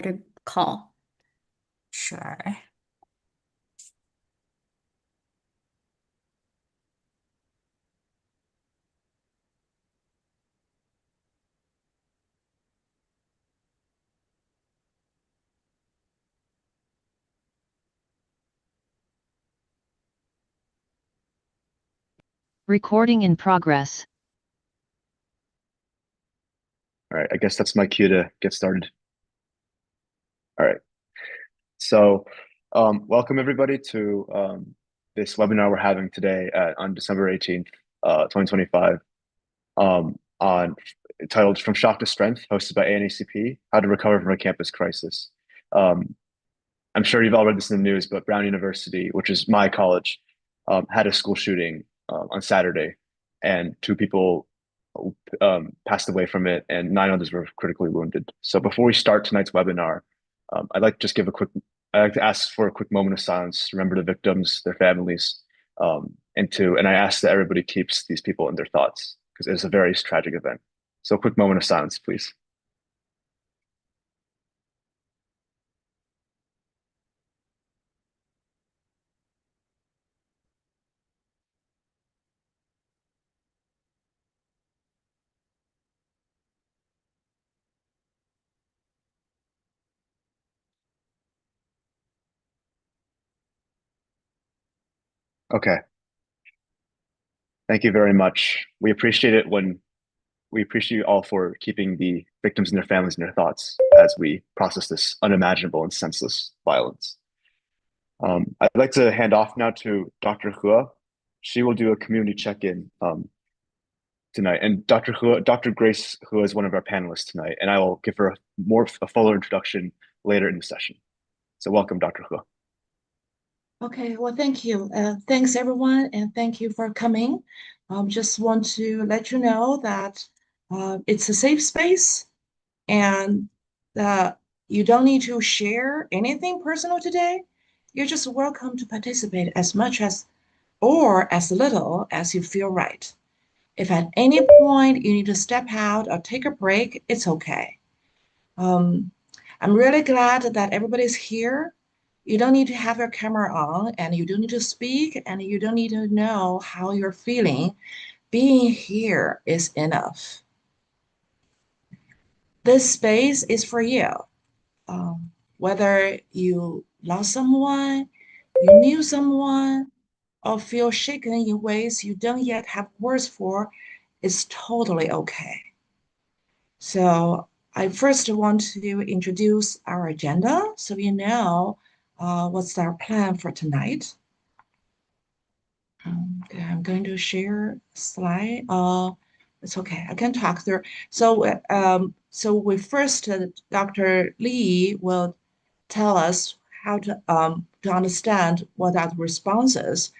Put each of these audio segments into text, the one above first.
recorded call. Sure. Recording in progress. All right, I guess that's my cue to get started. All right. So, welcome everybody to this webinar we're having today on December 18th, 2025, on titled From Shock to Strength, hosted by ANACP, How to Recover from a Campus Crisis. I'm sure you've all read this in the news, but Brown University, which is my college, had a school shooting on Saturday, and two people passed away from it, and 9 others were critically wounded. So before we start tonight's webinar, I'd like to just I'd like to ask for a quick moment of silence, remember the victims, their families, and I ask that everybody keeps these people in their thoughts because it's a very tragic event. So a quick moment of silence, please. Okay. Thank you very much. We appreciate you all for keeping the victims and their families in their thoughts as we process this unimaginable and senseless violence. I'd like to hand off now to Dr. Hua. She will do a community check-in tonight. And Dr. Grace Hua is one of our panelists tonight, and I will give her a fuller introduction later in the session. So welcome, Dr. Hua. Okay, well, thank you. Thanks, everyone, and thank you for coming. Just want to let you know that it's a safe space and that you don't need to share anything personal today. You're just welcome to participate as much as or as little as you feel right. If at any point you need to step out or take a break, it's okay. Um, I'm really glad that everybody's here. You don't need to have your camera on, and you don't need to speak, and you don't need to know how you're feeling. Being here is enough. This space is for you. Whether you lost someone, you knew someone, or feel shaken in ways you don't yet have words for, it's totally okay. So I first want to introduce our agenda so you know what's our plan for tonight. Okay, I'm going to share a slide. It's okay, I can talk through. So we first, Dr. Lee will tell us how to understand what are the responses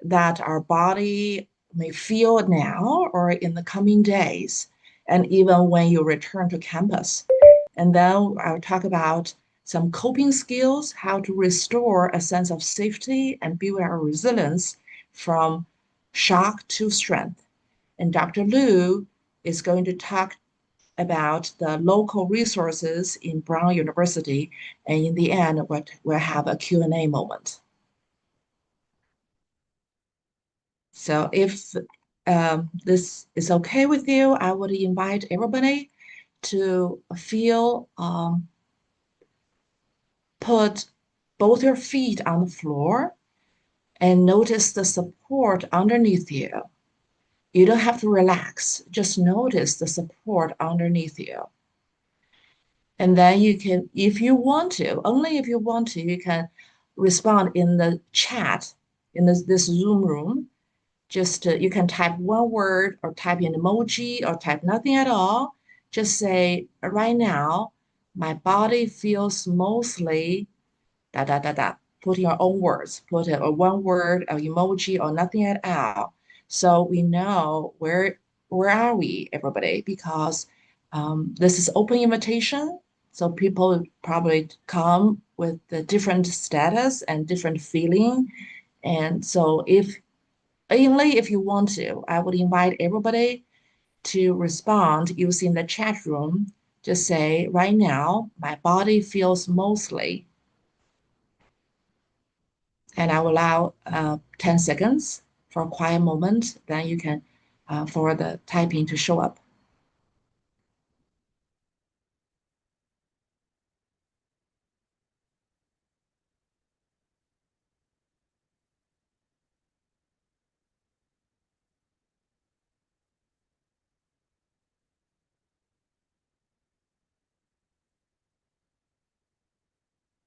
that our body may feel now or in the coming days, and even when you return to campus. And then I'll talk about some coping skills, how to restore a sense of safety and build our resilience from shock to strength. And Dr. Liu is going to talk about the local resources in Brown University. And in the end, we'll have a Q&A moment. So if this is okay with you, I would invite everybody to put both your feet on the floor and notice the support underneath you. You don't have to relax, just notice the support underneath you. And then you can, if you want to, only if you want to, you can respond in the chat in this Zoom room. Just you can type one word or type an emoji or type nothing at all. Just say, right now, my body feels mostly da da da da. Put your own words, put a one word, or emoji, or nothing at all. So we know where are we, everybody, because this is open invitation. So people probably come with the different status and different feeling. And so if only if you want to, I would invite everybody to respond using the chat room Just say, right now, my body feels mostly, and I will allow 10 seconds for a quiet moment. Then you can for the typing to show up.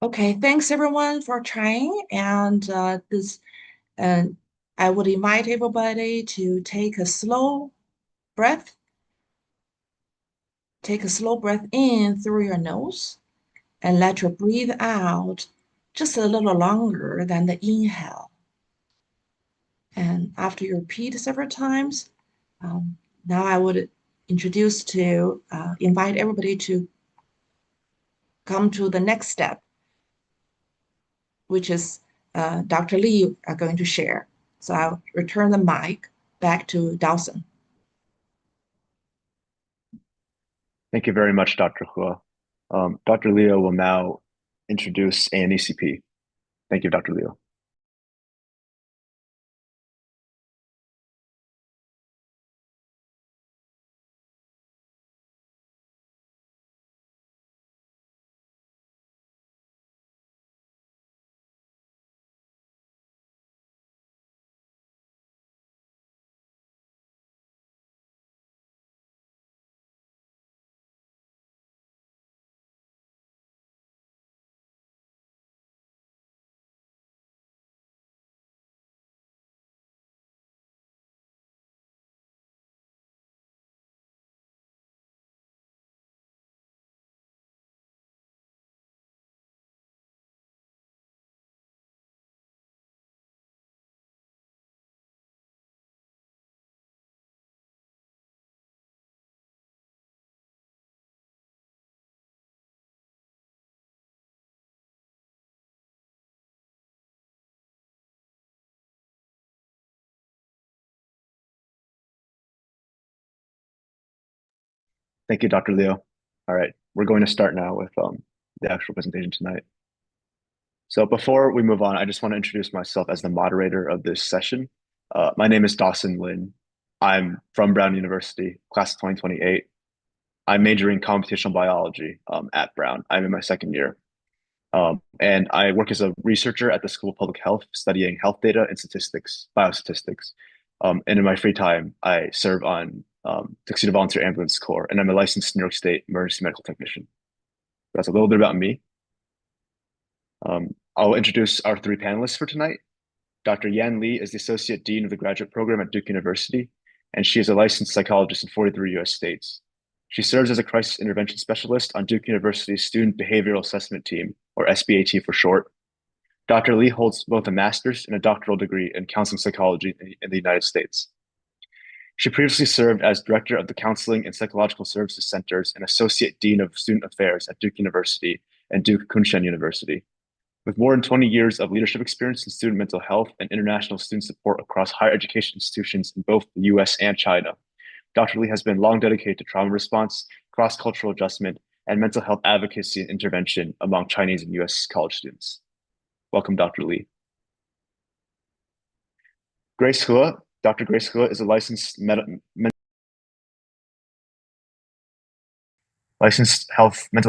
Okay, thanks everyone for trying. And I would invite everybody to take a slow breath. Take a slow breath in through your nose and let your breathe out just a little longer than the inhale. And after you repeat several times, now I would invite everybody to come to the next step, which is Dr. Lee are going to share. So I'll return the mic back to Dawson. Thank you very much, Dr. Hua. Dr. Leo will now introduce ANECP. Thank you, Dr. Leo. Thank you, Dr. Leo. All right, we're going to start now with the actual presentation tonight. So before we move on, I just want to introduce myself as the moderator of this session. My name is Dawson Lin. I'm from Brown University, class of 2028. I'm majoring in computational biology at Brown. I'm in my second year. And I work as a researcher at the School of Public Health, studying health data and statistics, biostatistics. And in my free time, I serve on Tuxedo Volunteer Ambulance Corps, and I'm a licensed New York State emergency medical technician. That's a little bit about me. I'll introduce our three panelists for tonight. Dr. Yan Li is the Associate Dean of the Graduate Program at Duke University, and she is a licensed psychologist in 43 US states. She serves as a crisis intervention specialist on Duke University's Student Behavioral Assessment Team, or SBAT for short. Dr. Li holds both a master's and a doctoral degree in counseling psychology in the United States. She previously served as director of the Counseling and Psychological Services Centers and Associate Dean of Student Affairs at Duke University and Duke Kunshan University. With more than 20 years of leadership experience in student mental health and international student support across higher education institutions in both the US and China, Dr. Li has been long dedicated to trauma response, cross-cultural adjustment, and mental health advocacy and intervention among Chinese and US college students. Welcome, Dr. Li. Grace Hua. Dr. Grace Hua is a licensed mental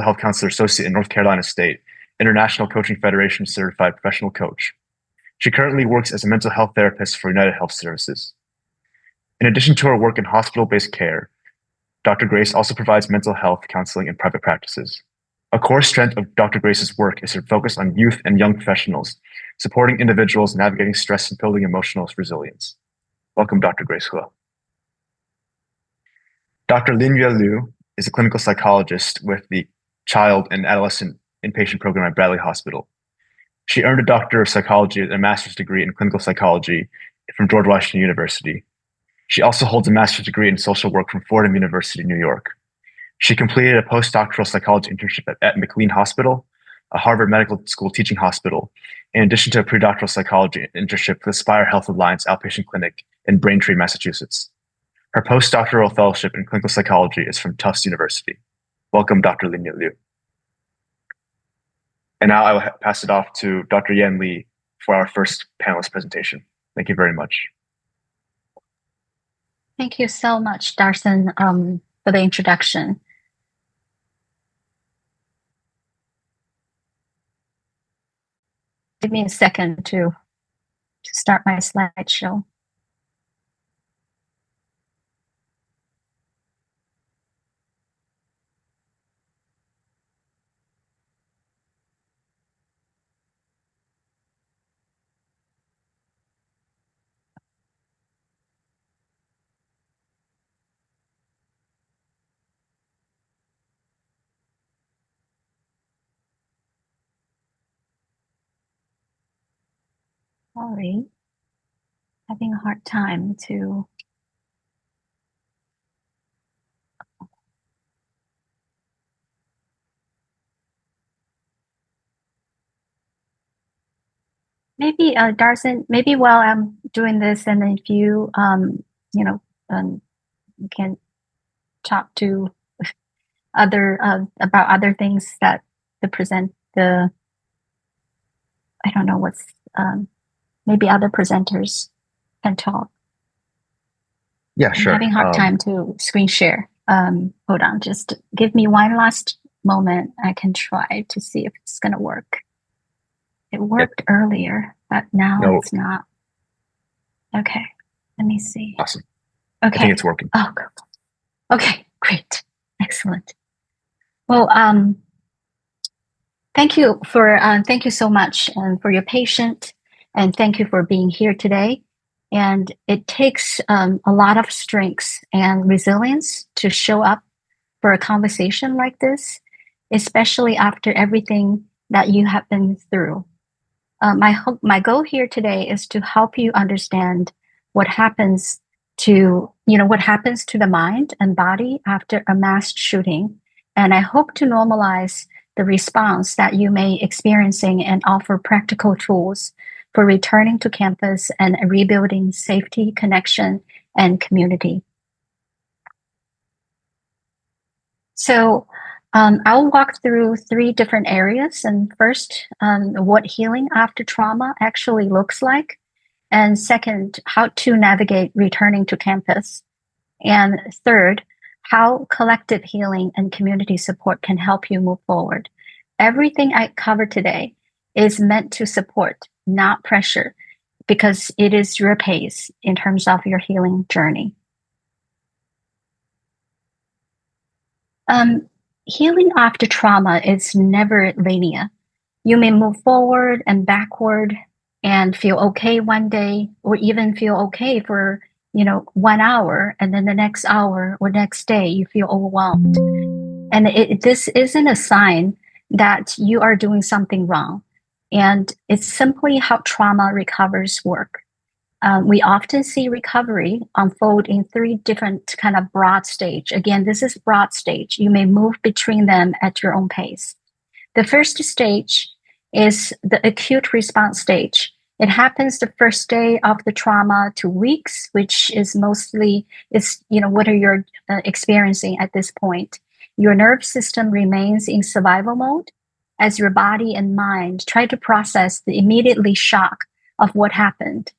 health counselor associate in North Carolina State, International Coaching Federation certified professional coach. She currently works as a mental health therapist for United Health Services. In addition to her work in hospital-based care, Dr. Grace also provides mental health counseling in private practices. A core strength of Dr. Grace's work is her focus on youth and young professionals, supporting individuals navigating stress and building emotional resilience. Welcome, Dr. Grace Hua. Dr. Linyue Liu is a clinical psychologist with the Child and Adolescent Inpatient Program at Bradley Hospital. She earned a Doctor of Psychology and a master's degree in clinical psychology from George Washington University. She also holds a master's degree in social work from Fordham University, New York. She completed a postdoctoral psychology internship at McLean Hospital, a Harvard Medical School teaching hospital, in addition to a predoctoral psychology internship with the Spire Health Alliance outpatient clinic in Braintree, Massachusetts. Her postdoctoral fellowship in clinical psychology is from Tufts University. Welcome, Dr. Linya Liu. And now I will pass it off to Dr. Yan Li for our first panelist presentation. Thank you very much. Thank you so much, Darson, for the introduction. Give me a second to start my slideshow. Sorry, having a hard time to. Maybe, Darson, maybe while I'm doing this, and if you, you can talk to other about other things that I don't know what's, maybe other presenters can talk. Yeah, sure. I'm having a hard time to screen share. Hold on, just give me one last moment. I can try to see if it's going to work. It worked earlier, but now it's not. Okay, let me see. Awesome. Okay. I think it's working. Oh, good. Okay, great. Excellent. Well, thank you so much for your patience, and thank you for being here today. And it takes a lot of strength and resilience to show up for a conversation like this, especially after everything that you have been through. My goal here today is to help you understand what happens to the mind and body after a mass shooting. And I hope to normalize the response that you may experiencing and offer practical tools for returning to campus and rebuilding safety, connection, and community. So I'll walk through 3 different areas. And first, what healing after trauma actually looks like. And second, how to navigate returning to campus. And third, how collective healing and community support can help you move forward. Everything I cover today is meant to support, not pressure, because it is your pace in terms of your healing journey. Healing after trauma is never linear. You may move forward and backward and feel okay one day, or even feel okay for 1 hour, and then the next hour or next day you feel overwhelmed. And this isn't a sign that you are doing something wrong. And it's simply how trauma recovers work. We often see recovery unfold in 3 different kind of broad stage. Again, this is broad stage. You may move between them at your own pace. The first stage is the acute response stage. It happens the first day of the trauma to weeks, which is mostly what are you experiencing at this point. Your nerve system remains in survival mode as your body and mind try to process the immediately shock of what happened.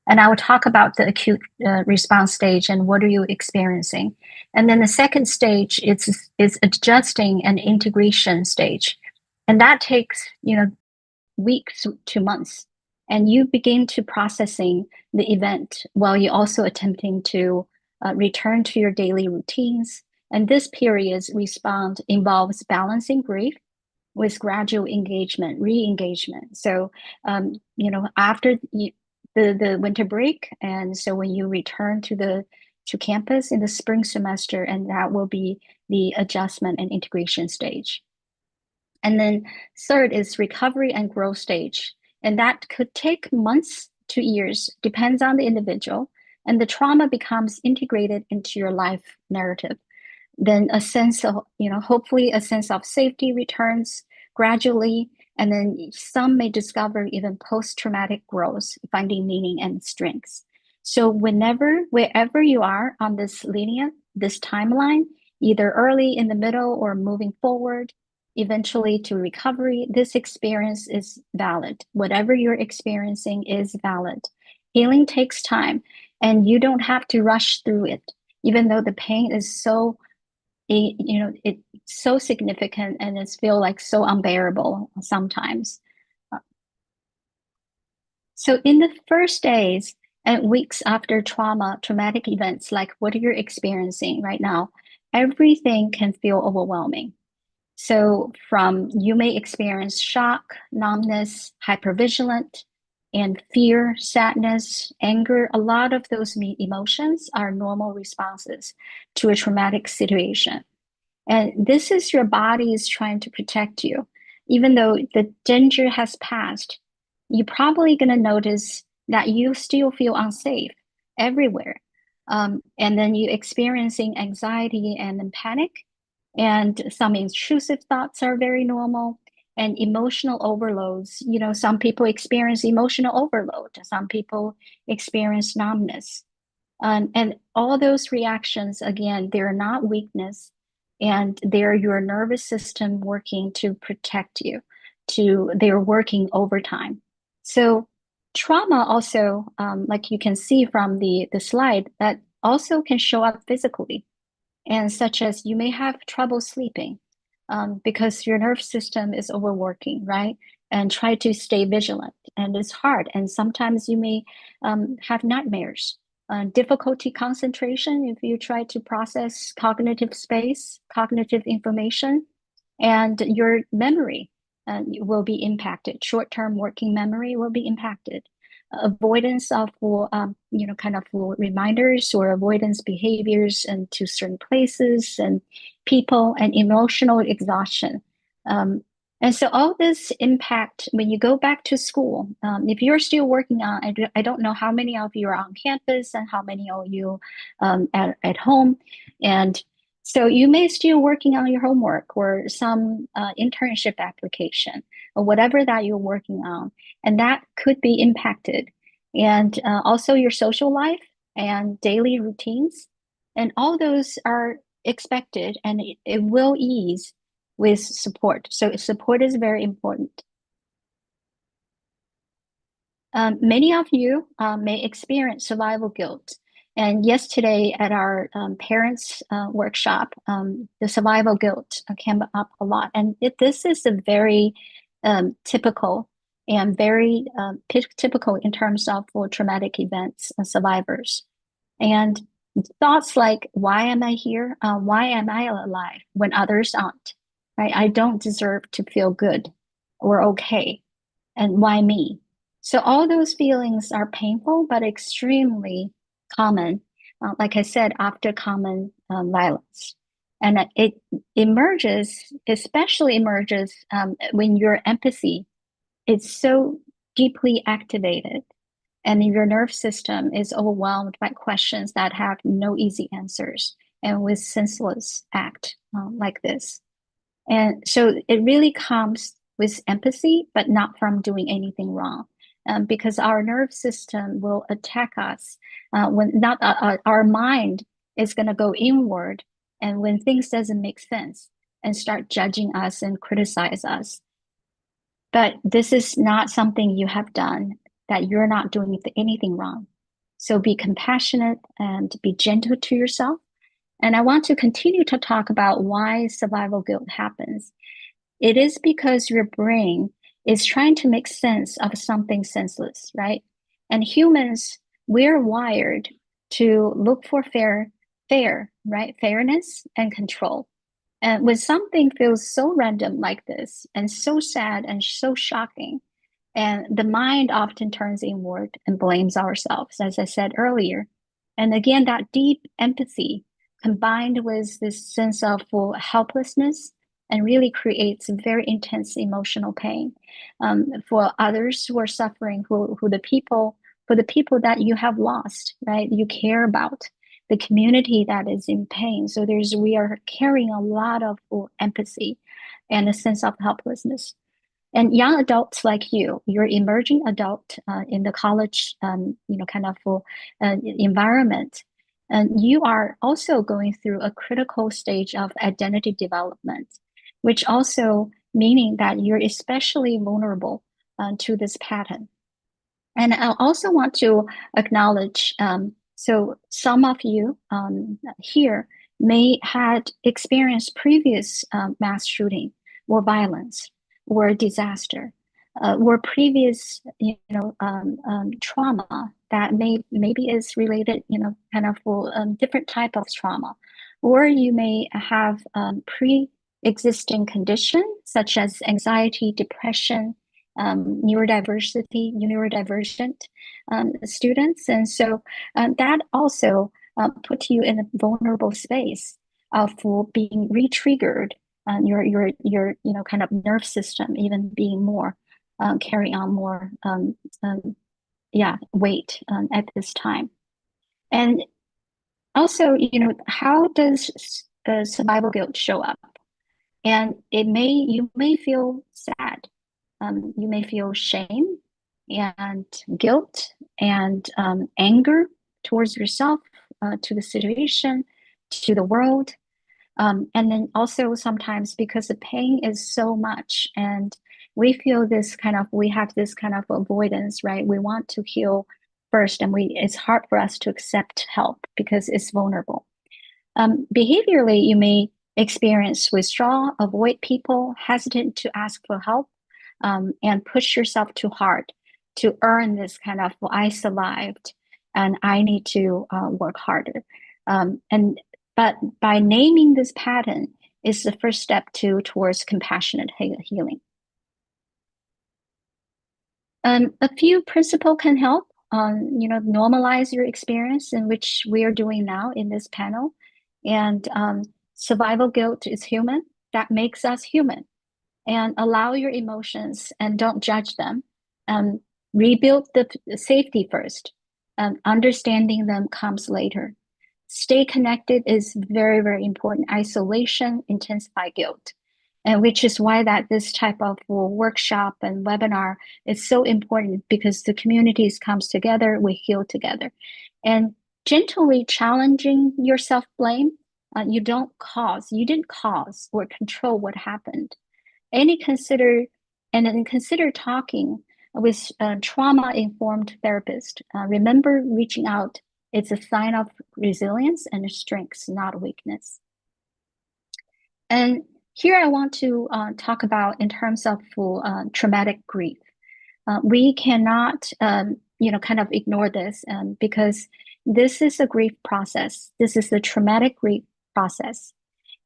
And I will talk about the acute response stage and what are you experiencing. And then the second stage is adjusting and integration stage. And that takes, weeks to months. And you begin to processing the event while you're also attempting to return to your daily routines. And this period's response involves balancing grief with gradual engagement, re-engagement. So, after the winter break, and so when you return to campus in the spring semester, and that will be the adjustment and integration stage. And then third is recovery and growth stage. And that could take months to years, depends on the individual. And the trauma becomes integrated into your life narrative. Then a sense of, hopefully a sense of safety returns gradually. And then some may discover even post-traumatic growth, finding meaning and strengths. So wherever you are on this linear, this timeline, either early, in the middle, or moving forward, eventually to recovery, this experience is valid. Whatever you're experiencing is valid. Healing takes time, and you don't have to rush through it, even though the pain is so, it's so significant and it's feel like so unbearable sometimes. So in the first days and weeks after traumatic events, like what you're experiencing right now, everything can feel overwhelming. So you may experience shock, numbness, hypervigilant, and fear, sadness, anger. A lot of those emotions are normal responses to a traumatic situation. And this is your body is trying to protect you. Even though the danger has passed, you're probably going to notice that you still feel unsafe everywhere. And then you're experiencing anxiety and then panic. And some intrusive thoughts are very normal. And emotional overloads, some people experience emotional overload. Some people experience numbness. And all those reactions, again, they're not weakness, and they're your nervous system working to protect you. They're working overtime. So trauma also, like you can see from the slide, that also can show up physically, and such as you may have trouble sleeping because your nerve system is overworking, right? And try to stay vigilant, and it's hard. And sometimes you may have nightmares. Difficulty concentration if you try to process cognitive space, cognitive information, and your memory will be impacted. Short-term working memory will be impacted. Avoidance of kind of reminders or avoidance behaviors and to certain places and people, and emotional exhaustion. And so all this impact when you go back to school, if you're still working on, I don't know how many of you are on campus and how many of you at home. And so you may still working on your homework or some internship application or whatever that you're working on, and that could be impacted. And also your social life and daily routines, and all those are expected, and it will ease with support. So support is very important. Many of you may experience survival guilt. And yesterday at our parents workshop, the survival guilt came up a lot. And this is a very typical and very typical in terms of for traumatic events survivors. And thoughts like, why am I here? Why am I alive when others aren't? Right? I don't deserve to feel good or okay. And why me? So all those feelings are painful, but extremely common, like I said, after common violence. And it emerges, especially emerges when your empathy is so deeply activated and your nerve system is overwhelmed by questions that have no easy answers and with senseless act like this. And so it really comes with empathy, but not from doing anything wrong. Because our nerve system will attack us when not our mind is going to go inward, and when things doesn't make sense and start judging us and criticize us. But this is not something you have done, that you're not doing anything wrong. So be compassionate and be gentle to yourself. And I want to continue to talk about why survival guilt happens. It is because your brain is trying to make sense of something senseless, right? And humans, we're wired to look for right? Fairness and control. And when something feels so random like this, and so sad and so shocking, and the mind often turns inward and blames ourselves, as I said earlier. And again, that deep empathy combined with this sense of helplessness and really creates very intense emotional pain for others who are suffering, for the people that you have lost, right? You care about the community that is in pain. So we are carrying a lot of empathy and a sense of helplessness. And young adults like you're emerging adult in the college, kind of environment. And you are also going through a critical stage of identity development, which also meaning that you're especially vulnerable to this pattern. And I also want to acknowledge, so some of you here may had experienced previous mass shooting or violence or disaster or previous, trauma that maybe is related, kind of different type of trauma, or you may have pre-existing condition such as anxiety, depression, neurodivergent students. And so that also put you in a vulnerable space for being re-triggered, your kind of nerve system even being more carry on more weight at this time. And also, how does survival guilt show up? And you may feel sad. You may feel shame and guilt and anger towards yourself, to the situation, to the world. And then also sometimes because the pain is so much and we have this kind of avoidance, right? We want to heal first and it's hard for us to accept help because it's vulnerable. Behaviorally, you may experience withdrawal, avoid people, hesitant to ask for help, and push yourself too hard to earn this kind of I survived and I need to work harder. But by naming this pattern is the first step towards compassionate healing. A few principles can help normalize your experience, in which we are doing now in this panel. And survival guilt is human. That makes us human. And allow your emotions and don't judge them. Rebuild the safety first. Understanding them comes later. Stay connected is very, very important. Isolation intensify guilt. And which is why that this type of workshop and webinar is so important, because the communities comes together, we heal together. And gently challenging your self-blame. You didn't cause or control what happened. Consider talking with a trauma-informed therapist. Remember, reaching out is a sign of resilience and strength, not weakness. And here I want to talk about in terms of traumatic grief. We cannot, kind of ignore this because this is a grief process. This is the traumatic grief process.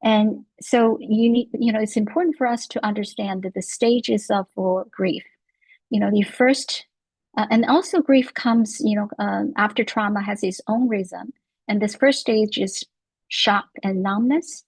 And so it's important for us to understand that the stages of grief, the first, and also grief comes, after trauma has its own rhythm. And this first stage is shock and numbness.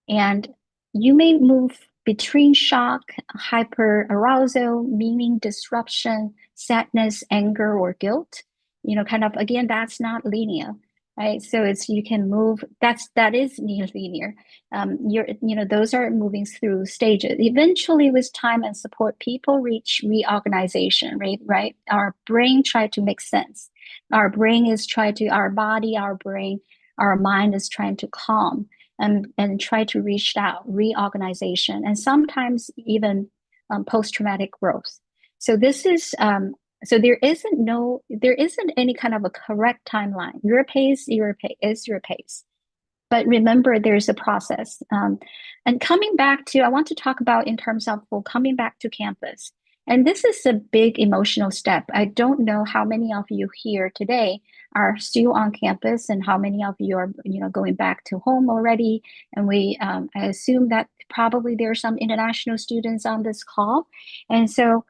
And you may move between shock, hyperarousal, meaning disruption, sadness, anger, or guilt. Again, that's not linear. Right, so you can move. That is linear. Those are moving through stages. Eventually, with time and support, people reach reorganization. Right. Our brain try to make sense. Our brain is our body, our brain, our mind is trying to calm and try to reach that reorganization, and sometimes even post-traumatic growth. So this is. So there isn't any kind of a correct timeline. Your pace is your pace. But remember, there's a process. And coming back to, I want to talk about in terms of coming back to campus. And this is a big emotional step. I don't know how many of you here today are still on campus and how many of you are, going back to home already. And I assume that probably there are some international students on this call. And so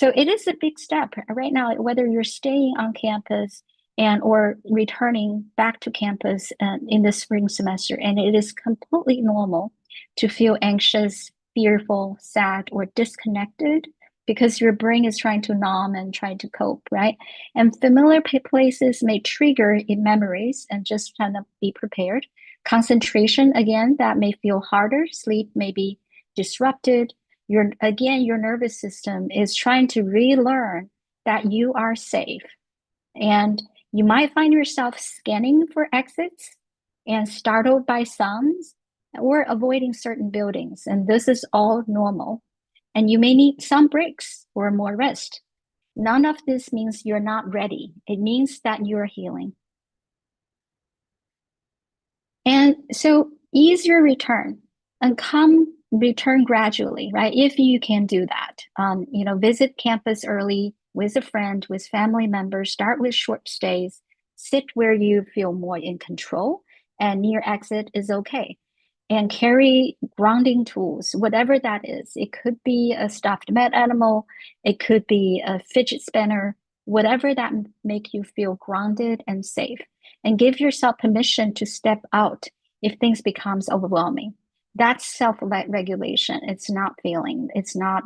it is a big step right now, whether you're staying on campus or returning back to campus in the spring semester. And it is completely normal to feel anxious, fearful, sad, or disconnected, because your brain is trying to numb and trying to cope, right? And familiar places may trigger in memories, and just kind of be prepared. Concentration, again, that may feel harder. Sleep may be disrupted. Your nervous system is trying to relearn that you are safe. And You might find yourself scanning for exits and startled by sounds or avoiding certain buildings. And this is all normal. And you may need some breaks or more rest. None of this means you're not ready. It means that you're healing. And so ease your return and return gradually, right? If you can do that, visit campus early with a friend, with family members, start with short stays, sit where you feel more in control, and near exit is okay. And carry grounding tools, whatever that is. It could be a stuffed pet animal, it could be a fidget spinner, whatever that make you feel grounded and safe. And give yourself permission to step out if things becomes overwhelming. That's self-regulation. It's not failing. It's not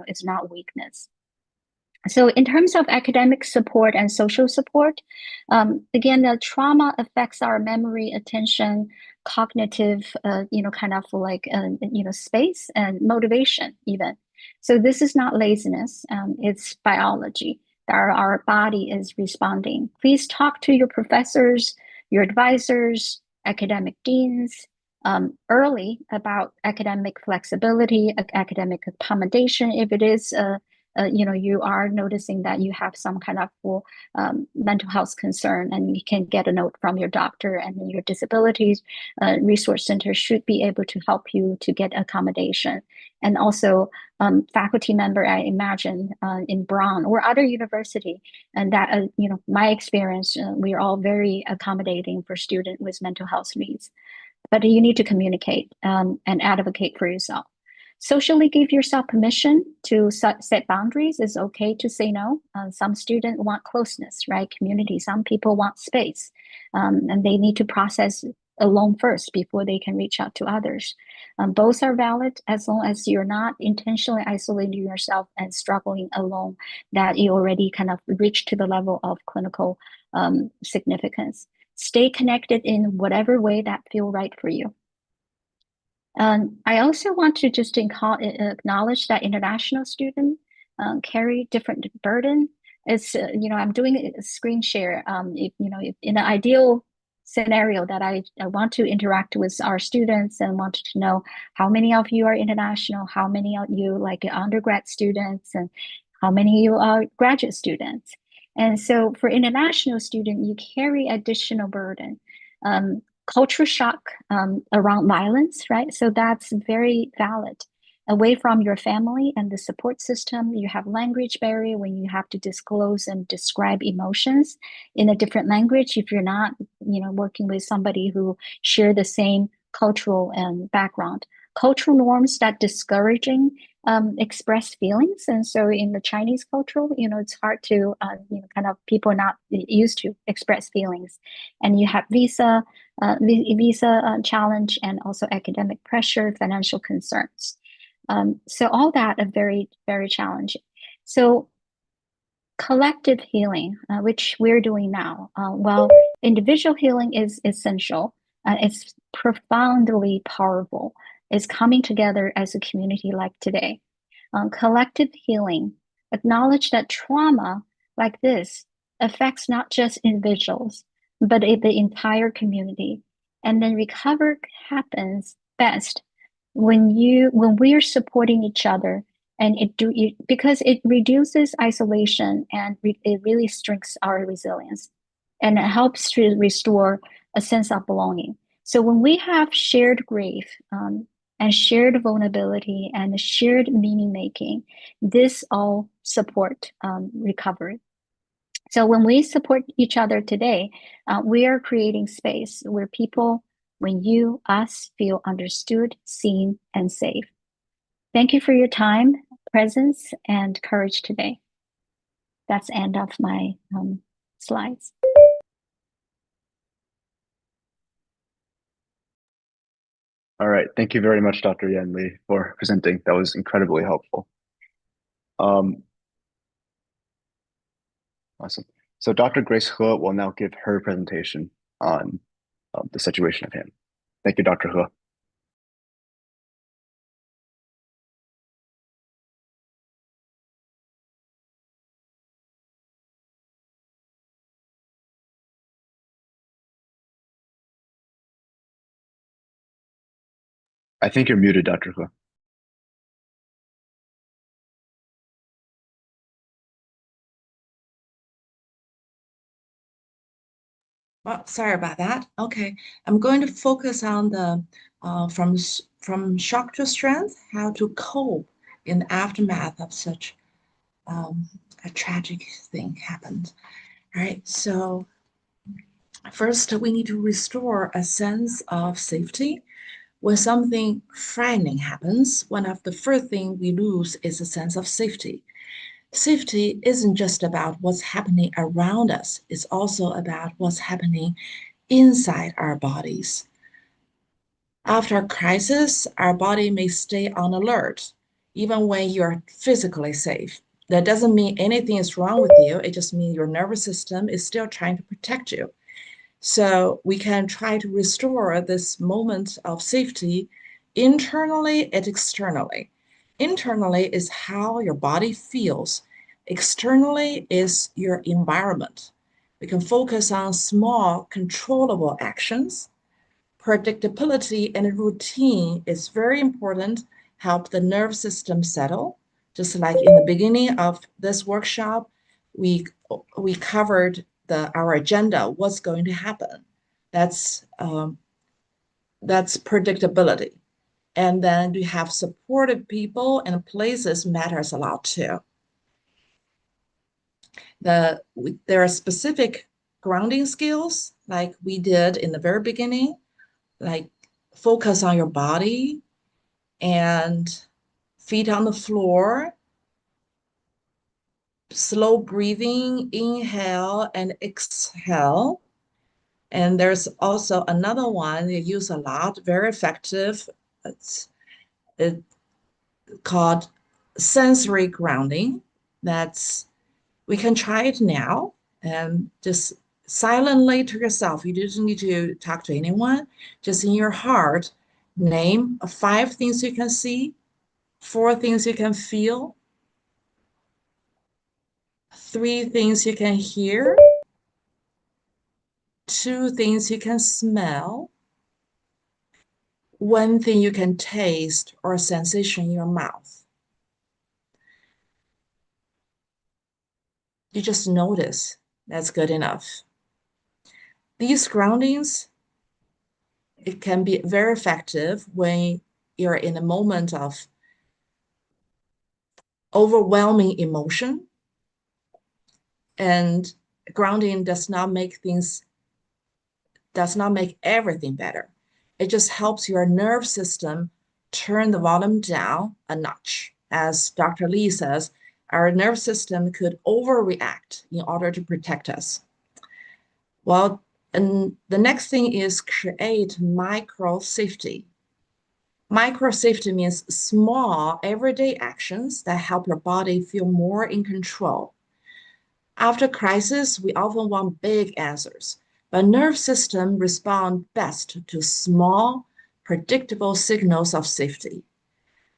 it's not weakness. So in terms of academic support and social support, again, the trauma affects our memory, attention, cognitive, space and motivation even. So this is not laziness, it's biology. Our body is responding. Please talk to your professors, your advisors, academic deans, early about academic flexibility, academic accommodation if it is you are noticing that you have some kind of mental health concern, and you can get a note from your doctor, and your disabilities resource center should be able to help you to get accommodation. And also faculty member, I imagine in Brown or other university, and that my experience, we are all very accommodating for students with mental health needs. But you need to communicate and advocate for yourself. Socially give yourself permission to set boundaries. It's okay to say no. Some students want closeness, right? Community. Some people want space, and they need to process alone first before they can reach out to others. Both are valid as long as you're not intentionally isolating yourself and struggling alone, that you already kind of reached to the level of clinical significance. Stay connected in whatever way that feel right for you. I also want to just acknowledge that international students carry different burden. It's I'm doing a screen share. If in an ideal scenario that I want to interact with our students and wanted to know how many of you are international, how many of you like undergrad students, and how many of you are graduate students. And so for international student, you carry additional burden. Culture shock around violence, right? So that's very valid. Away from your family and the support system, you have language barrier when you have to disclose and describe emotions in a different language. If you're not, working with somebody who share the same cultural background, cultural norms that discouraging express feelings. And so in the Chinese culture, it's hard to, kind of people are not used to express feelings. And you have visa challenge, and also academic pressure, financial concerns. So all that are very, very challenging. So collective healing, which we're doing now, well, individual healing is essential. It's profoundly powerful. It's coming together as a community like today. Collective healing, acknowledge that trauma like this affects not just individuals, but the entire community. And then recover happens best when we are supporting each other, and because it reduces isolation, and it really strengthens our resilience, and it helps to restore a sense of belonging. So when we have shared grief, and shared vulnerability and shared meaning making, this all support recovery. So when we support each other today, we are creating space where people, when us feel understood, seen, and safe. Thank you for your time, presence, and courage today. That's the end of my slides. All right. Thank you very much, Dr. Yan Li, for presenting. That was incredibly helpful. Awesome. So Dr. Grace He will now give her presentation on the situation at hand. Thank you, Dr. He. I think you're muted, Dr. He. Well, sorry about that. Okay, I'm going to focus on the from shock to strength, how to cope in the aftermath of such a tragic thing happened. All right, so first we need to restore a sense of safety. When something frightening happens, one of the first things we lose is a sense of safety. Safety isn't just about what's happening around us, it's also about what's happening inside our bodies. After a crisis, our body may stay on alert, even when you're physically safe. That doesn't mean anything is wrong with you, it just means your nervous system is still trying to protect you. So we can try to restore this moment of safety internally and externally. Internally is how your body feels. Externally is your environment. We can focus on small, controllable actions. Predictability and routine is very important, help the nerve system settle. Just like in the beginning of this workshop, we covered our agenda, what's going to happen. That's predictability. And then we have supportive people and places matters a lot too. There are specific grounding skills like we did in the very beginning, like focus on your body and feet on the floor, slow breathing, inhale and exhale. And there's also another one they use a lot, very effective. It's called sensory grounding. We can try it now and just silently to yourself. You don't need to talk to anyone. Just in your heart, name 5 things you can see, 4 things you can feel, 3 things you can hear, 2 things you can smell, 1 thing you can taste or sensation in your mouth. You just notice. That's good enough. These groundings, it can be very effective when you're in a moment of overwhelming emotion, and grounding does not make everything better. It just helps your nerve system turn the volume down a notch. As Dr. Lee says, our nerve system could overreact in order to protect us. Well, and the next thing is create micro safety. Micro safety means small everyday actions that help your body feel more in control. After crisis, we often want big answers, but nerve system respond best to small, predictable signals of safety.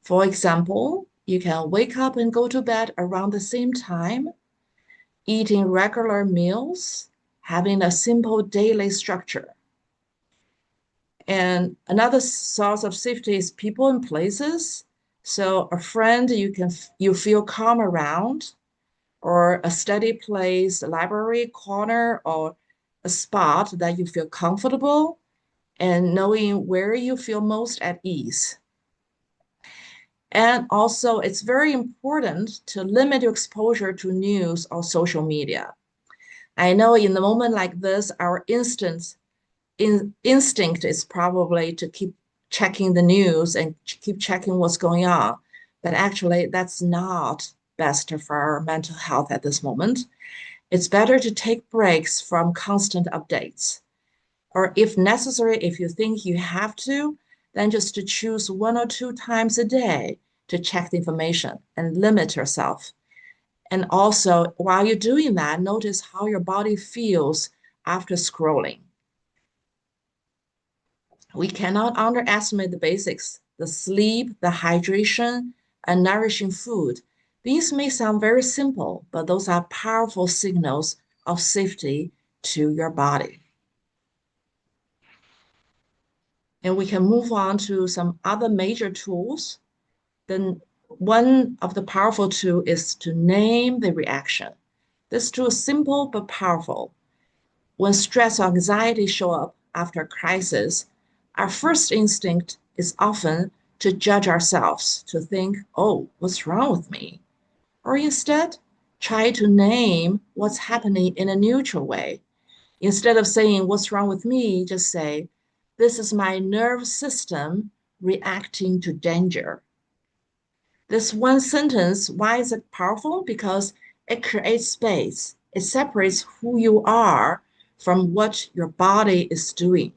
For example, you can wake up and go to bed around the same time, eating regular meals, having a simple daily structure. And another source of safety is people and places. So a friend you feel calm around, or a study place, a library corner, or a spot that you feel comfortable, and knowing where you feel most at ease. And also, it's very important to limit your exposure to news or social media. I know in the moment like this, our instinct is probably to keep checking the news and keep checking what's going on. But actually, that's not best for our mental health at this moment. It's better to take breaks from constant updates. Or if necessary, if you think you have to, then just to choose 1 or 2 times a day to check the information and limit yourself. And also, while you're doing that, notice how your body feels after scrolling. We cannot underestimate the basics, the sleep, the hydration, and nourishing food. These may sound very simple, but those are powerful signals of safety to your body. And we can move on to some other major tools. Then one of the powerful tools is to name the reaction. This tool is simple but powerful. When stress or anxiety show up after a crisis, our first instinct is often to judge ourselves, to think, oh, what's wrong with me? Or instead, try to name what's happening in a neutral way. Instead of saying, what's wrong with me, just say, this is my nervous system reacting to danger. This one sentence, why is it powerful? Because it creates space. It separates who you are from what your body is doing.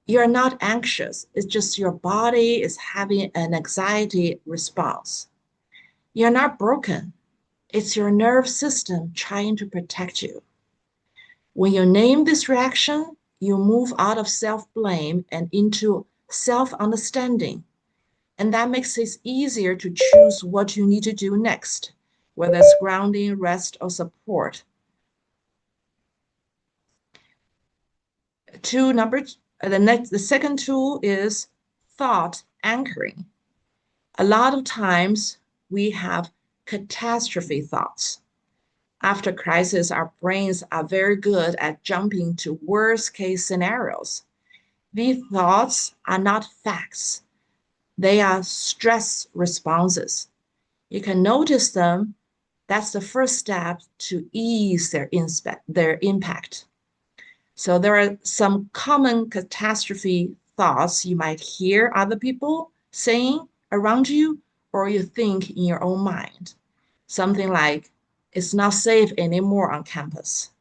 You're not anxious. It's just your body is having an anxiety response. You're not broken. It's your nerve system trying to protect you. When you name this reaction, you move out of self-blame and into self-understanding. And that makes it easier to choose what you need to do next, whether it's grounding, rest, or support. The second tool is thought anchoring. A lot of times we have catastrophe thoughts. After crisis, our brains are very good at jumping to worst case scenarios. These thoughts are not facts. They are stress responses. You can notice them. That's the first step to ease their impact. So there are some common catastrophe thoughts you might hear other people saying around you, or you think in your own mind. Something like, it's not safe anymore on campus,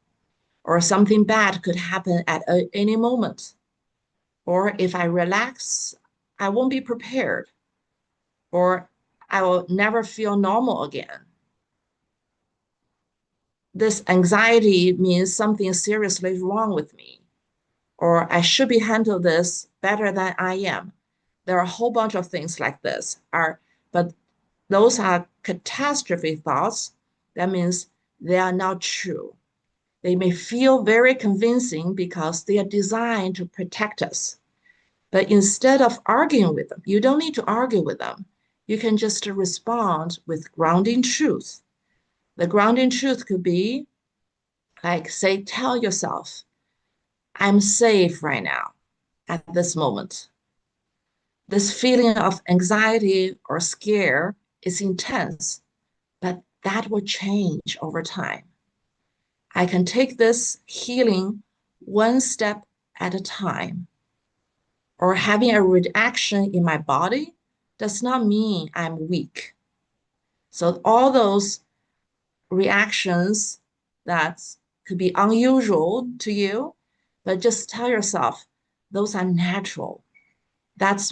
or something bad could happen at any moment, or if I relax, I won't be prepared, or I will never feel normal again. This anxiety means something seriously wrong with me, or I should be handled this better than I am. There are a whole bunch of things like this, but those are catastrophe thoughts. That means they are not true. They may feel very convincing because they are designed to protect us. But instead of arguing with them, you don't need to argue with them. You can just respond with grounding truth. The grounding truth could be like, say, tell yourself, I'm safe right now at this moment. This feeling of anxiety or scare is intense, but that will change over time. I can take this healing one step at a time. Or having a reaction in my body does not mean I'm weak. So all those reactions that could be unusual to you, but just tell yourself, those are natural. That's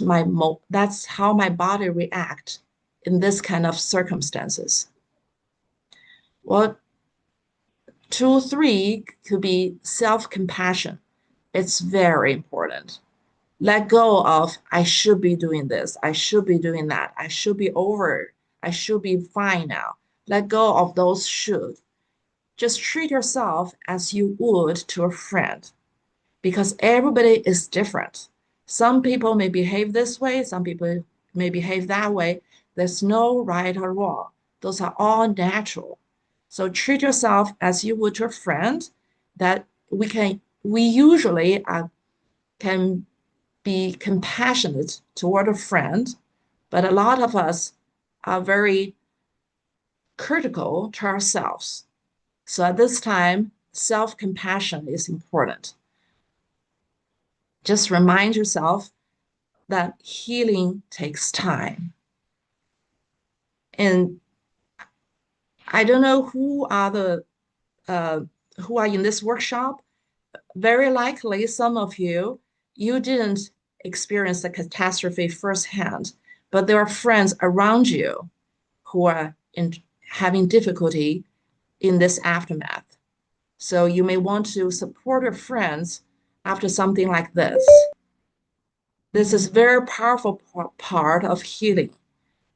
how my body reacts in this kind of circumstances. Well, 2, 3 could be self-compassion. It's very important. Let go of, I should be doing this, I should be doing that, I should be over, I should be fine now. Let go of those should. Just treat yourself as you would to a friend, because everybody is different. Some people may behave this way, some people may behave that way. There's no right or wrong. Those are all natural. So treat yourself as you would to a friend. That we usually can be compassionate toward a friend, but a lot of us are very critical to ourselves. So at this time, self-compassion is important. Just remind yourself that healing takes time. And I don't know who are in this workshop. Very likely some of you didn't experience the catastrophe firsthand, but there are friends around you who are having difficulty in this aftermath. So you may want to support your friends after something like this. This is a very powerful part of healing.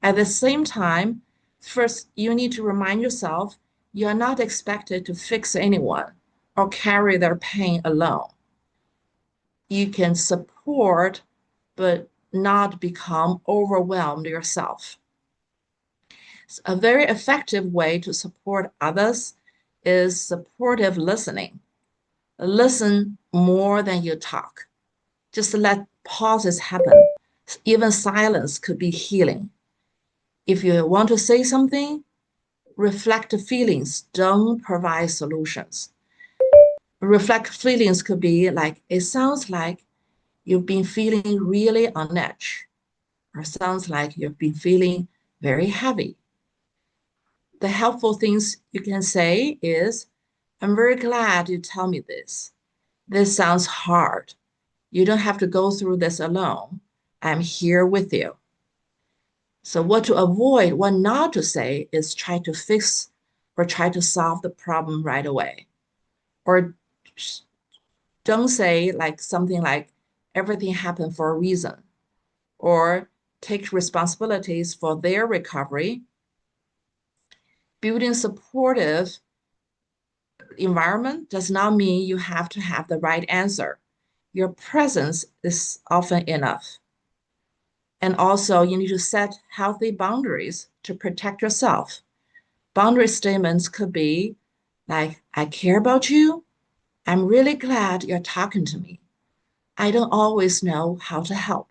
At the same time, first, you need to remind yourself you are not expected to fix anyone or carry their pain alone. you can support but not become overwhelmed yourself. A very effective way to support others is supportive listening. Listen more than you talk. Just let pauses happen. Even silence could be healing. If you want to say something, reflect feelings, don't provide solutions. Reflect feelings could be like, it sounds like you've been feeling really on edge, or sounds like you've been feeling very heavy. The helpful things you can say is, I'm very glad you tell me this. This sounds hard. You don't have to go through this alone. I'm here with you. So what to avoid, what not to say is try to fix or try to solve the problem right away. Or don't say like something like everything happened for a reason, or take responsibilities for their recovery. Building supportive environment does not mean you have to have the right answer. Your presence is often enough. And also, you need to set healthy boundaries to protect yourself. Boundary statements could be like, I care about you. I'm really glad you're talking to me. I don't always know how to help,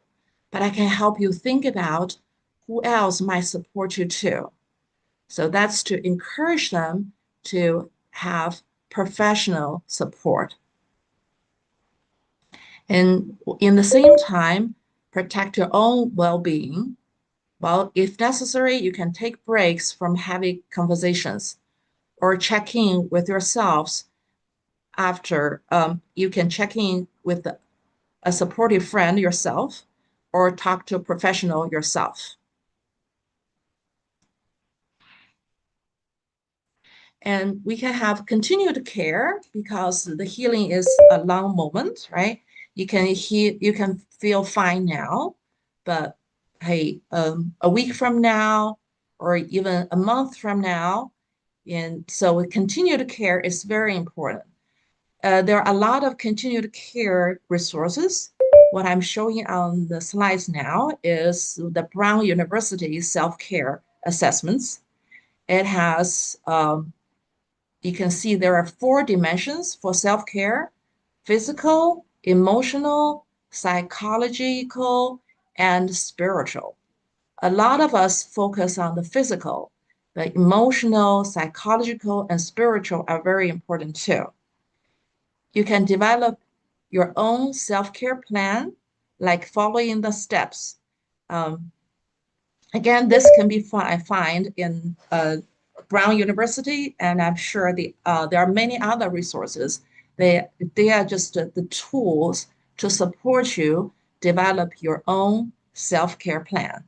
but I can help you think about who else might support you too. So that's to encourage them to have professional support. And in the same time, protect your own well-being. Well, if necessary, you can take breaks from heavy conversations or check in with yourselves after. You can check in with a supportive friend yourself or talk to a professional yourself. And we can have continued care because the healing is a long moment, right? You can heal, you can feel fine now, but hey, a week from now, or even a month from now, and so continued care is very important. There are a lot of continued care resources. What I'm showing on the slides now is the Brown University self-care assessments. It has you can see there are 4 dimensions for self-care: physical, emotional, psychological, and spiritual. A lot of us focus on the physical, but emotional, psychological, and spiritual are very important too. You can develop your own self-care plan, like following the steps. Again, this can be found in Brown University, and I'm sure there are many other resources. They are just the tools to support you develop your own self-care plan.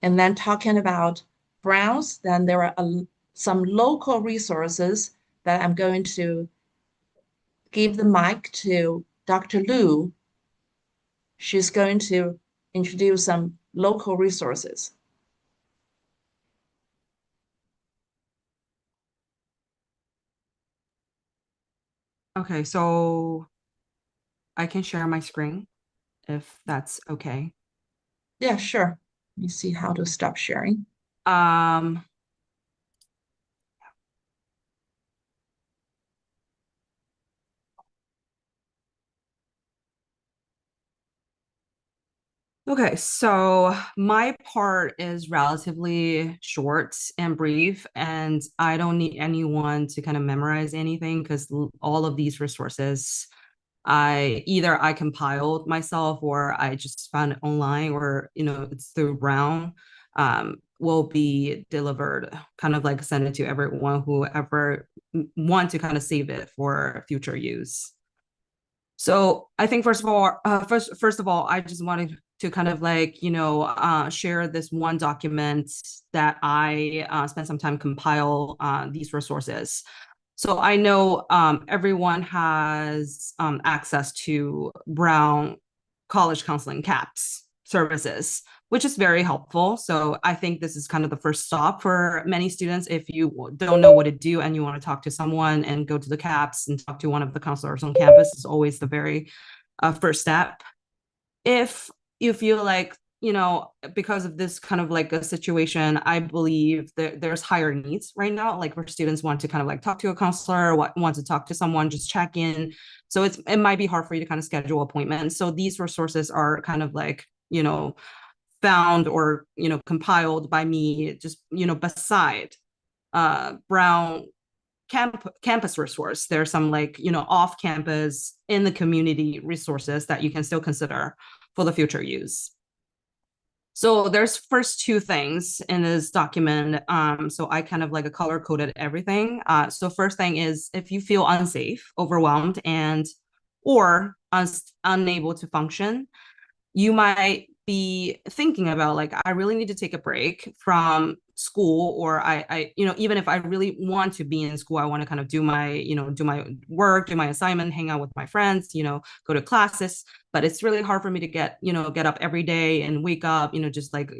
And then talking about Browns, then there are some local resources that I'm going to give the mic to Dr. Lu. She's going to introduce some local resources. Okay, so I can share my screen if that's okay. Yeah, sure. Let me see how to stop sharing. Um, okay, so my part is relatively short and brief, and I don't need anyone to kind of memorize anything because all of these resources I compiled myself or I just found it online or it's through Brown will be delivered kind of like send it to everyone whoever want to kind of save it for future use. So I think first of all I just wanted to kind of like share this one document that I spent some time compile these resources. So I know everyone has access to Brown College Counseling CAPS services, which is very helpful. So I think this is kind of the first stop for many students. If you don't know what to do and you want to talk to someone and go to the CAPS and talk to one of the counselors on campus, is always the very first step. If you feel like, because of this kind of like a situation, I believe that there's higher needs right now, like where students want to kind of like talk to a counselor, want to talk to someone, just check in. So it might be hard for you to kind of schedule appointments. So these resources are kind of like, found or, compiled by me, just, beside Brown campus resource. There's some like, off campus in the community resources that you can still consider for the future use. So there's first two things in this document. So I kind of like color coded everything. So first thing is, if you feel unsafe, overwhelmed, or unable to function, you might be thinking about like, I really need to take a break from school, or I even if I really want to be in school, I want to kind of do my work, do my assignment, hang out with my friends, go to classes, but it's really hard for me to get up every day and wake up, just like,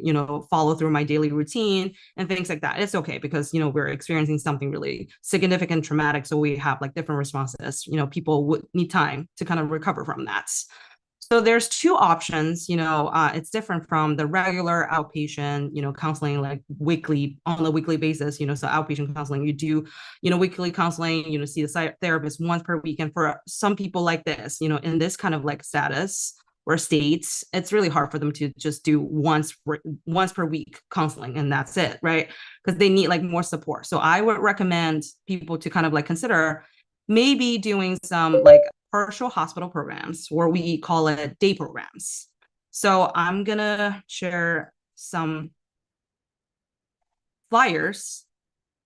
follow through my daily routine and things like that. It's okay, because, we're experiencing something really significant, traumatic. So we have like different responses. People would need time to kind of recover from that. So there's two options, it's different from the regular outpatient, counseling, like on a weekly basis, so outpatient counseling, you do, weekly counseling, see the therapist once per week. And for some people like this, in this kind of like status or states, it's really hard for them to just do once per week counseling and that's it, right? Because they need like more support. So I would recommend people to kind of like consider maybe doing some like partial hospital programs, or we call it day programs. So I'm gonna share some flyers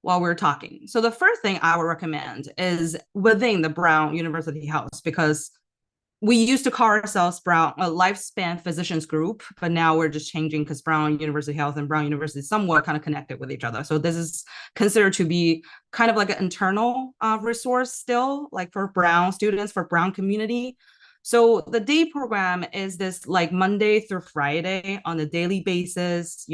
while we're talking. So the first thing I would recommend is within the Brown University House, because we used to call ourselves Brown Lifespan Physicians Group, but now we're just changing because Brown University Health and Brown University somewhat kind of connected with each other. So this is considered to be kind of like an internal resource still, like for Brown students, for Brown community. So the day program is this like Monday through Friday on a daily basis.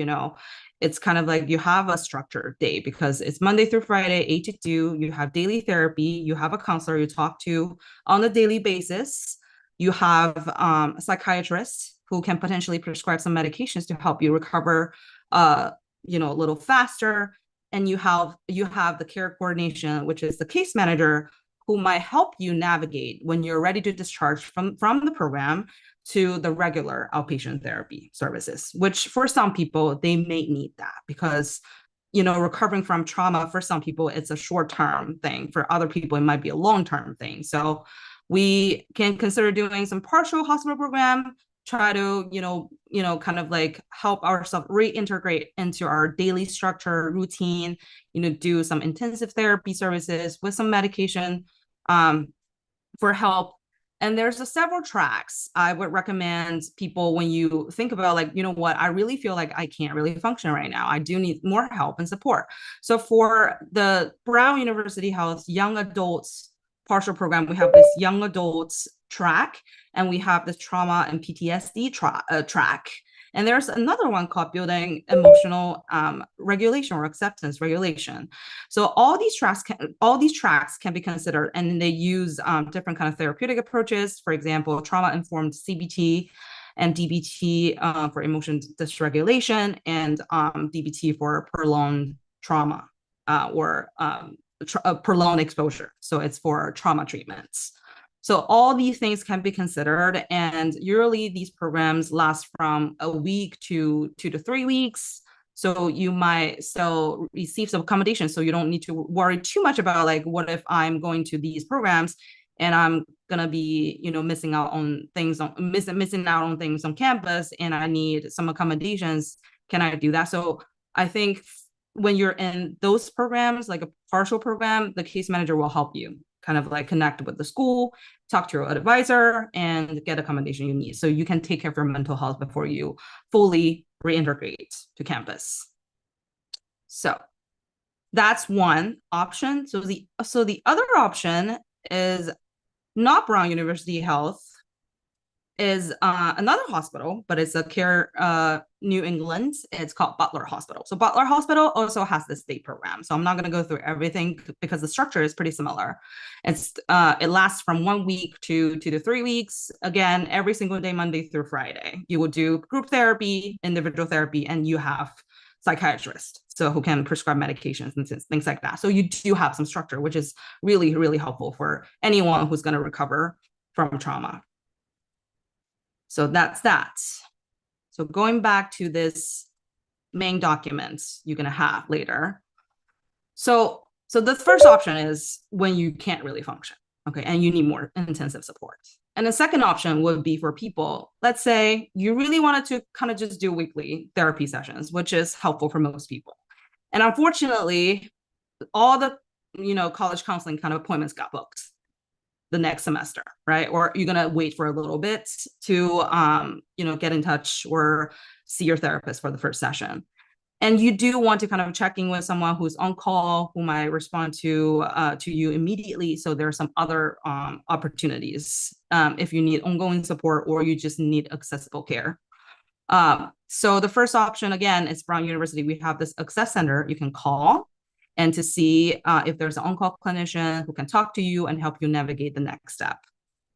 It's kind of like you have a structured day because it's Monday through Friday, 8 to 2. You have daily therapy. You have a counselor you talk to on a daily basis. You have a psychiatrist who can potentially prescribe some medications to help you recover, a little faster. And you have the care coordination, which is the case manager, who might help you navigate when you're ready to discharge from the program to the regular outpatient therapy services, which for some people, they may need that because, recovering from trauma, for some people, it's a short-term thing. For other people, it might be a long-term thing. So we can consider doing some partial hospital program, try to, kind of like help ourselves reintegrate into our daily structure routine, do some intensive therapy services with some medication for help. And there's several tracks I would recommend people when you think about like, what, I really feel like I can't really function right now. I do need more help and support. So for the Brown University Health Young Adults partial program, we have this young adults track, and we have this trauma and PTSD track. And there's another one called building emotional regulation or acceptance regulation. So all these tracks can be considered, and they use different kind of therapeutic approaches. For example, trauma-informed CBT and DBT for emotion dysregulation, and DBT for prolonged trauma or prolonged exposure. So it's for trauma treatments. So all these things can be considered, and usually these programs last from a week to 2 to 3 weeks. So you might still receive some accommodation. So you don't need to worry too much about like, what if I'm going to these programs and I'm gonna be, missing out on things on campus, and I need some accommodations. Can I do that? So I think when you're in those programs, like a partial program, the case manager will help you kind of like connect with the school, talk to your advisor, and get accommodation you need. So you can take care of your mental health before you fully reintegrate to campus. So that's one option. So the other option is not Brown University Health is another hospital, but it's a Care New England. It's called Butler Hospital. So Butler Hospital also has this day program. So I'm not going to go through everything because the structure is pretty similar. It lasts from 1 week to 2 to 3 weeks. Again, every single day, Monday through Friday. You will do group therapy, individual therapy, and you have psychiatrists so who can prescribe medications and things like that. So you do have some structure, which is really, really helpful for anyone who's going to recover from trauma. So that's that. So going back to this main document you're going to have later. So the first option is when you can't really function, okay, and you need more intensive support. And the second option would be for people, let's say you really wanted to kind of just do weekly therapy sessions, which is helpful for most people. And unfortunately, all the, college counseling kind of appointments got booked the next semester, right? Or you're going to wait for a little bit to, get in touch or see your therapist for the first session. And you do want to kind of check in with someone who's on call, who might respond to you immediately. So there are some other opportunities if you need ongoing support or you just need accessible care. So the first option, again, is Brown University. We have this Access Center you can call and to see if there's an on-call clinician who can talk to you and help you navigate the next step.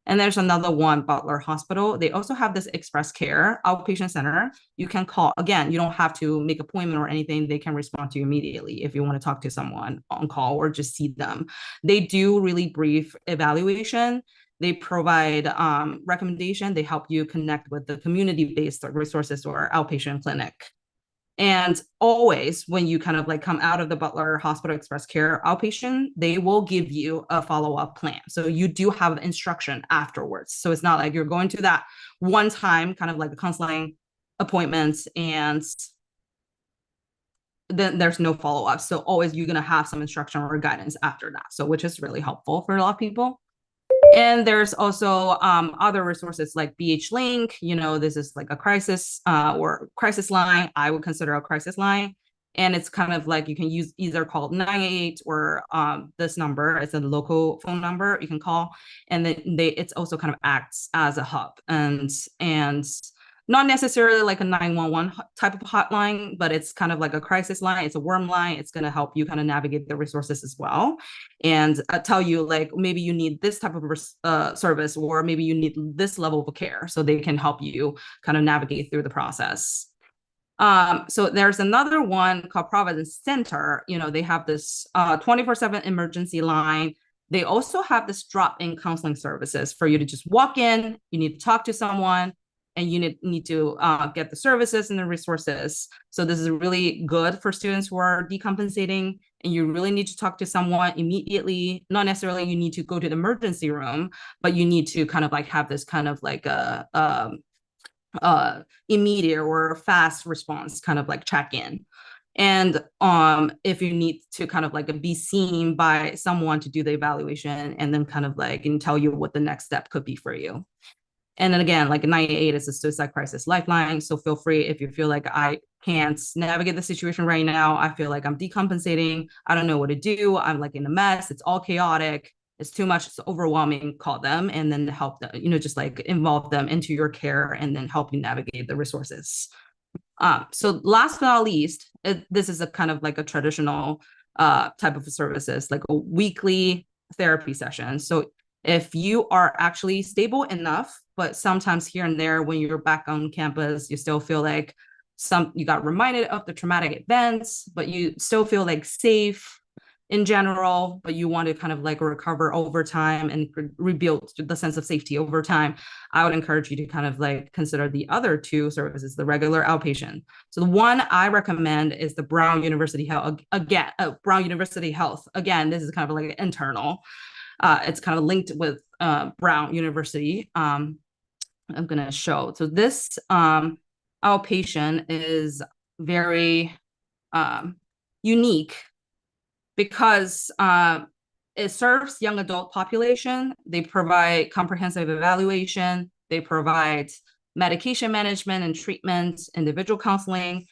And there's another one, Butler Hospital. They also have this Express Care outpatient center. You can call. Again, you don't have to make an appointment or anything. They can respond to you immediately if you want to talk to someone on call or just see them. They do really brief evaluation. They provide recommendation. They help you connect with the community-based resources or outpatient clinic. And always when you kind of like come out of the Butler Hospital Express Care outpatient, they will give you a follow-up plan. So you do have instruction afterwards. So it's not like you're going to that one time kind of like a counseling appointment and then there's no follow-up. So always you're going to have some instruction or guidance after that. So which is really helpful for a lot of people. And there's also other resources like BH Link. This is like a crisis or crisis line. I would consider a crisis line. And it's kind of like you can use either call 988 or this number. It's a local phone number you can call. And then it's also kind of acts as a hub and not necessarily like a 911 type of hotline, but it's kind of like a crisis line. It's a warm line. It's going to help you kind of navigate the resources as well. And tell you like, maybe you need this type of service, or maybe you need this level of care. So they can help you kind of navigate through the process. So there's another one called Providence Center. They have this 24/7 emergency line. They also have this drop-in counseling services for you to just walk in. You need to talk to someone. And you need to get the services and the resources. So this is really good for students who are decompensating, and you really need to talk to someone immediately. Not necessarily you need to go to the emergency room, but you need to kind of like have this kind of like a immediate or fast response kind of like check-in. And if you need to kind of like be seen by someone to do the evaluation and then kind of like and tell you what the next step could be for you. And then again, like 988 is a suicide crisis lifeline. So feel free if you feel like I can't navigate the situation right now. I feel like I'm decompensating. I don't know what to do. I'm like in a mess. It's all chaotic. It's too much. It's overwhelming. Call them and then help them, just like involve them into your care and then help you navigate the resources. So last but not least, this is a kind of like a traditional type of services, like a weekly therapy session. So if you are actually stable enough, but sometimes here and there when you're back on campus, you still feel like you got reminded of the traumatic events, but you still feel like safe in general, but you want to kind of like recover over time and rebuild the sense of safety over time, I would encourage you to kind of like consider the other two services, the regular outpatient. So the one I recommend is the Brown University Health. Again, Brown University Health. Again, this is kind of like internal. It's kind of linked with Brown University. I'm going to show. So this outpatient is very unique because it serves young adult population. They provide comprehensive evaluation. They provide medication management and treatment, individual counseling,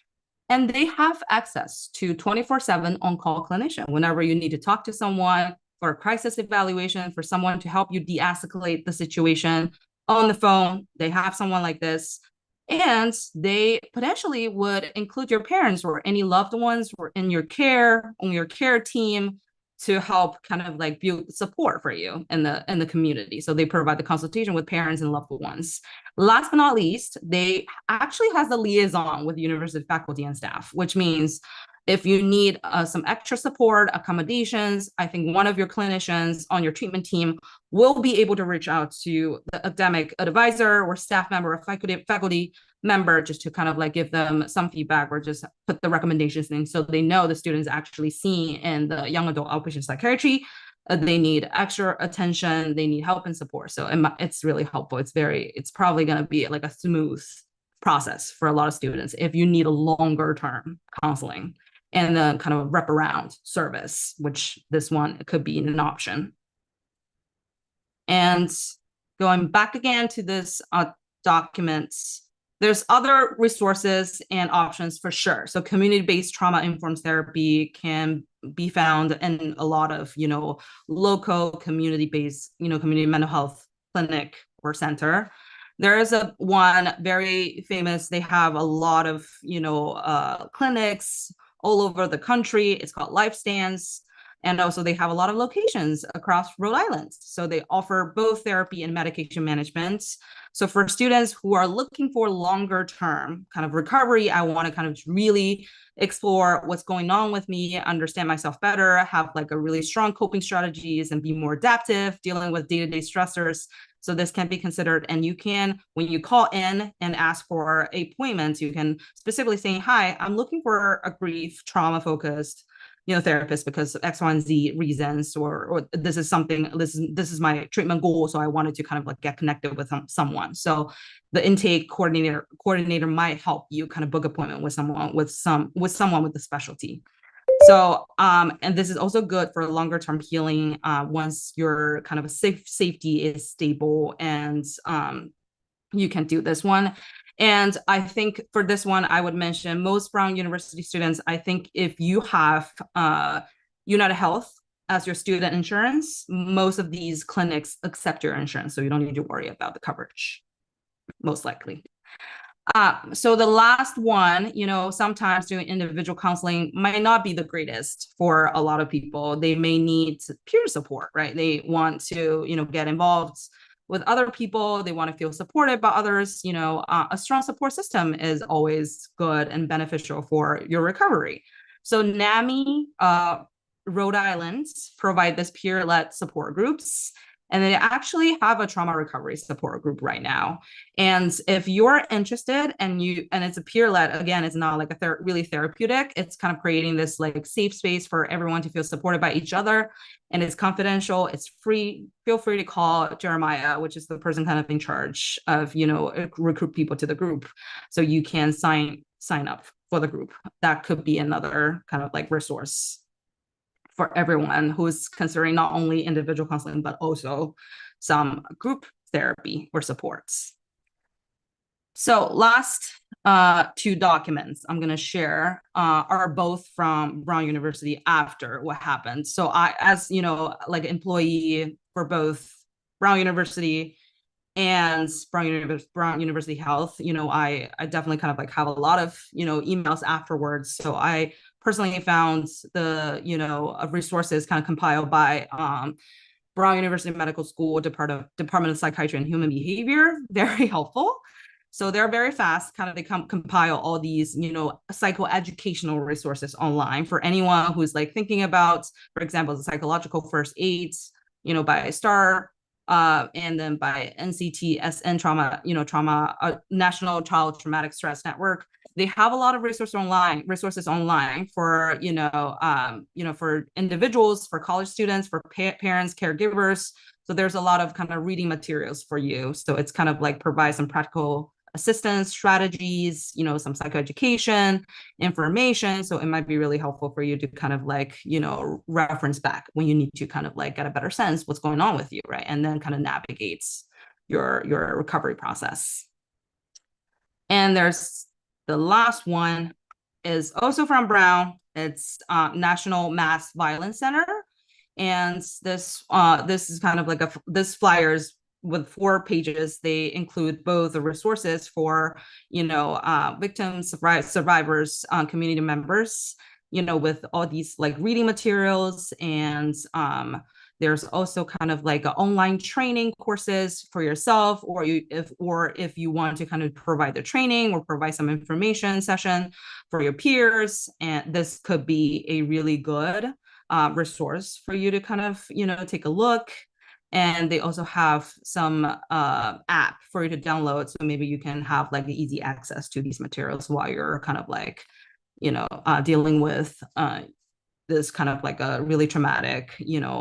and they have access to 24/7 on-call clinician whenever you need to talk to someone for a crisis evaluation, for someone to help you de-escalate the situation. on the phone, they have someone like this, and they potentially would include your parents or any loved ones or in your care, on your care team, to help kind of like build support for you in the community. So they provide the consultation with parents and loved ones. Last but not least, they actually has the liaison with university faculty and staff, which means if you need some extra support, accommodations, I think one of your clinicians on your treatment team will be able to reach out to the academic advisor or staff member or faculty member just to kind of like give them some feedback or just put the recommendations in so they know the students actually seeing in the young adult outpatient psychiatry. They need extra attention, they need help and support. So it's really helpful. It's probably going to be like a smooth process for a lot of students if you need a longer term counseling and then kind of wraparound service, which this one could be an option. And going back again to this document, there's other resources and options for sure. So community-based trauma-informed therapy can be found in a lot of, local community-based, community mental health clinic or center. There is one very famous, they have a lot of, clinics all over the country. It's called LifeStance. And also they have a lot of locations across Rhode Island. So they offer both therapy and medication management. So for students who are looking for longer term kind of recovery, I want to kind of really explore what's going on with me, understand myself better, have like a really strong coping strategies and be more adaptive, dealing with day-to-day stressors. So this can be considered, and you can, when you call in and ask for appointments, you can specifically say, hi, I'm looking for a grief trauma focused therapist because of X, Y, and Z reasons, or this is something, this is my treatment goal. So I wanted to kind of like get connected with someone. So the intake coordinator might help you kind of book appointment with someone with the specialty. So, and this is also good for longer term healing once your kind of safety is stable and you can do this one. And I think for this one, I would mention most Brown University students, I think if you have United Health as your student insurance, most of these clinics accept your insurance. So you don't need to worry about the coverage, most likely. So the last one, sometimes doing individual counseling might not be the greatest for a lot of people. They may need peer support, right? They want to, get involved with other people. They want to feel supported by others. A strong support system is always good and beneficial for your recovery. So NAMI, Rhode Island provide this peer-led support groups. And they actually have a trauma recovery support group right now. And if you're interested and it's a peer-led, again, it's not like really therapeutic. It's kind of creating this like safe space for everyone to feel supported by each other. And it's confidential, it's free. Feel free to call Jeremiah, which is the person kind of in charge of, recruit people to the group. So you can sign up for the group. That could be another kind of like resource for everyone who's considering not only individual counseling, but also some group therapy or supports. So last two documents I'm going to share are both from Brown University after what happened. So I, as like employee for both Brown University and Brown University Health, I definitely kind of like have a lot of, emails afterwards. So I personally found the, resources kind of compiled by Brown University Medical School Department of Psychiatry and Human Behavior, very helpful. So they're very fast, kind of they compile all these, psychoeducational resources online for anyone who's like thinking about, for example, the psychological first aids, by STAR, and then by NCTSN Trauma, National Child Traumatic Stress Network. They have a lot of resources online for, for individuals, for college students, for parents, caregivers. So there's a lot of kind of reading materials for you. So it's kind of like provide some practical assistance strategies, some psychoeducation information. So it might be really helpful for you to kind of like, reference back when you need to kind of like get a better sense what's going on with you, right? And then kind of navigates your recovery process. And there's the last one is also from Brown. It's National Mass Violence Center. And this is kind of like this flyer is with 4 pages, they include both the resources for, victims, survivors, community members, with all these like reading materials, and there's also kind of like online training courses for yourself, or if you want to kind of provide the training or provide some information session for your peers, and this could be a really good resource for you to kind of take a look. And they also have some app for you to download, so maybe you can have like easy access to these materials while you're kind of like dealing with this kind of like a really traumatic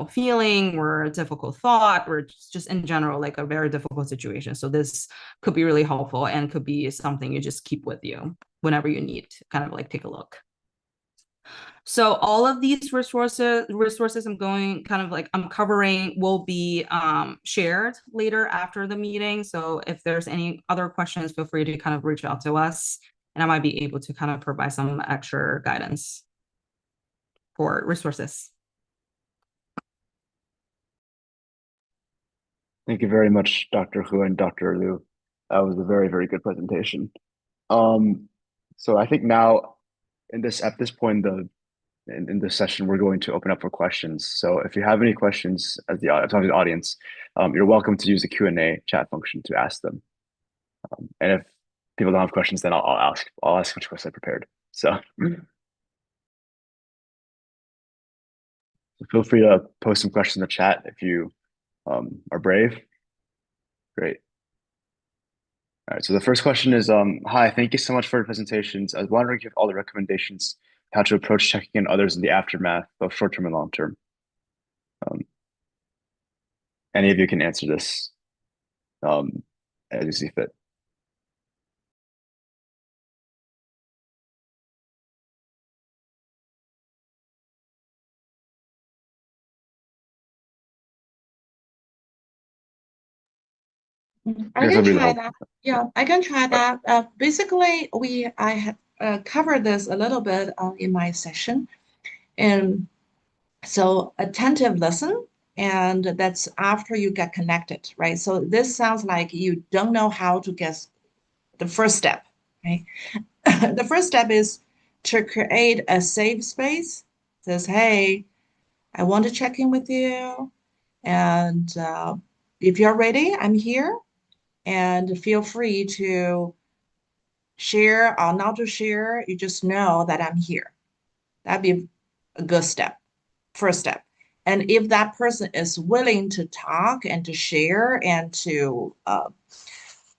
feeling or a difficult thought, or just in general like a very difficult situation. So this could be really helpful and could be something you just keep with you whenever you need to kind of like take a look. So all of these resources I'm covering will be shared later after the meeting. So if there's any other questions, feel free to kind of reach out to us, and I might be able to kind of provide some extra guidance for resources. Thank you very much, Dr. Hu and Dr. Liu. That was a very, very good presentation. So I think now at this point in this session, we're going to open up for questions. So if you have any questions as the audience, you're welcome to use the Q&A chat function to ask them. And if people don't have questions, then I'll ask which questions I prepared. So feel free to post some questions in the chat if you are brave. Great. All right, so the first question is, hi, thank you so much for your presentations. I was wondering if you have all the recommendations how to approach checking in others in the aftermath, both short-term and long-term. Any of you can answer this as you see fit. I can try that. Yeah, I can try that. Basically, I have covered this a little bit in my session. And so attentive listen, and that's after you get connected, right? So this sounds like you don't know how to get the first step, right? The first step is to create a safe space. Says, hey, I want to check in with you. And if you're ready, I'm here. And feel free to share or not to share. You just know that I'm here. That'd be a good step, first step. And if that person is willing to talk and to share and to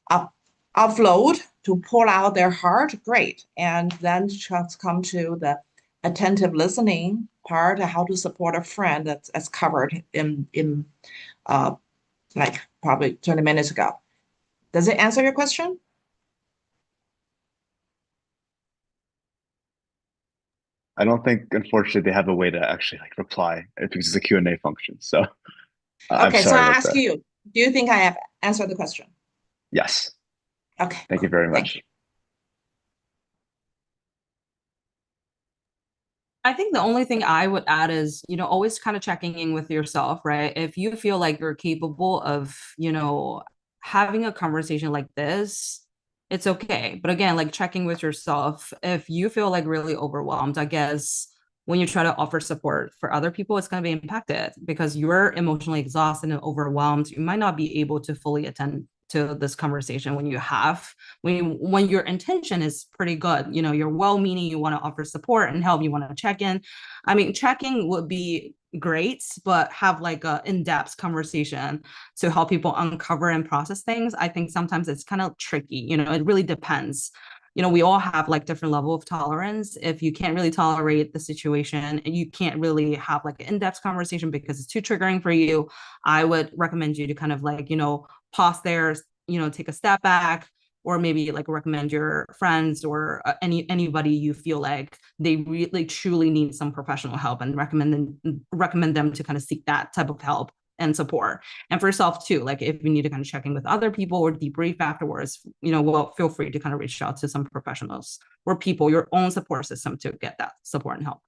offload, to pull out their heart, great. And then just come to the attentive listening part, how to support a friend that's covered in like probably 20 minutes ago. Does it answer your question? I don't think, unfortunately, they have a way to actually like reply because it's a Q&A function. So I'm Okay, so sorry I about ask that. you, do you think I have answered the question? Yes. Okay. Thank you very much. You. I think the only thing I would add is, always kind of checking in with yourself, right? If you feel like you're capable of, having a conversation like this, it's okay. But again, like checking with yourself, if you feel like really overwhelmed, I guess when you try to offer support for other people, it's going to be impacted because you're emotionally exhausted and overwhelmed. You might not be able to fully attend to this conversation when your intention is pretty good, you're well-meaning, you want to offer support and help, you want to check in. I mean, checking would be great, but have like a in-depth conversation to help people uncover and process things. I think sometimes it's kind of tricky, it really depends. We all have like different level of tolerance. If you can't really tolerate the situation and you can't really have like an in-depth conversation because it's too triggering for you, I would recommend you to kind of like, pause there, take a step back, or maybe like recommend your friends or anybody you feel like they really truly need some professional help, and recommend them to kind of seek that type of help and support. And for yourself too, like if you need to kind of check in with other people or debrief afterwards, well, feel free to kind of reach out to some professionals or people, your own support system, to get that support and help.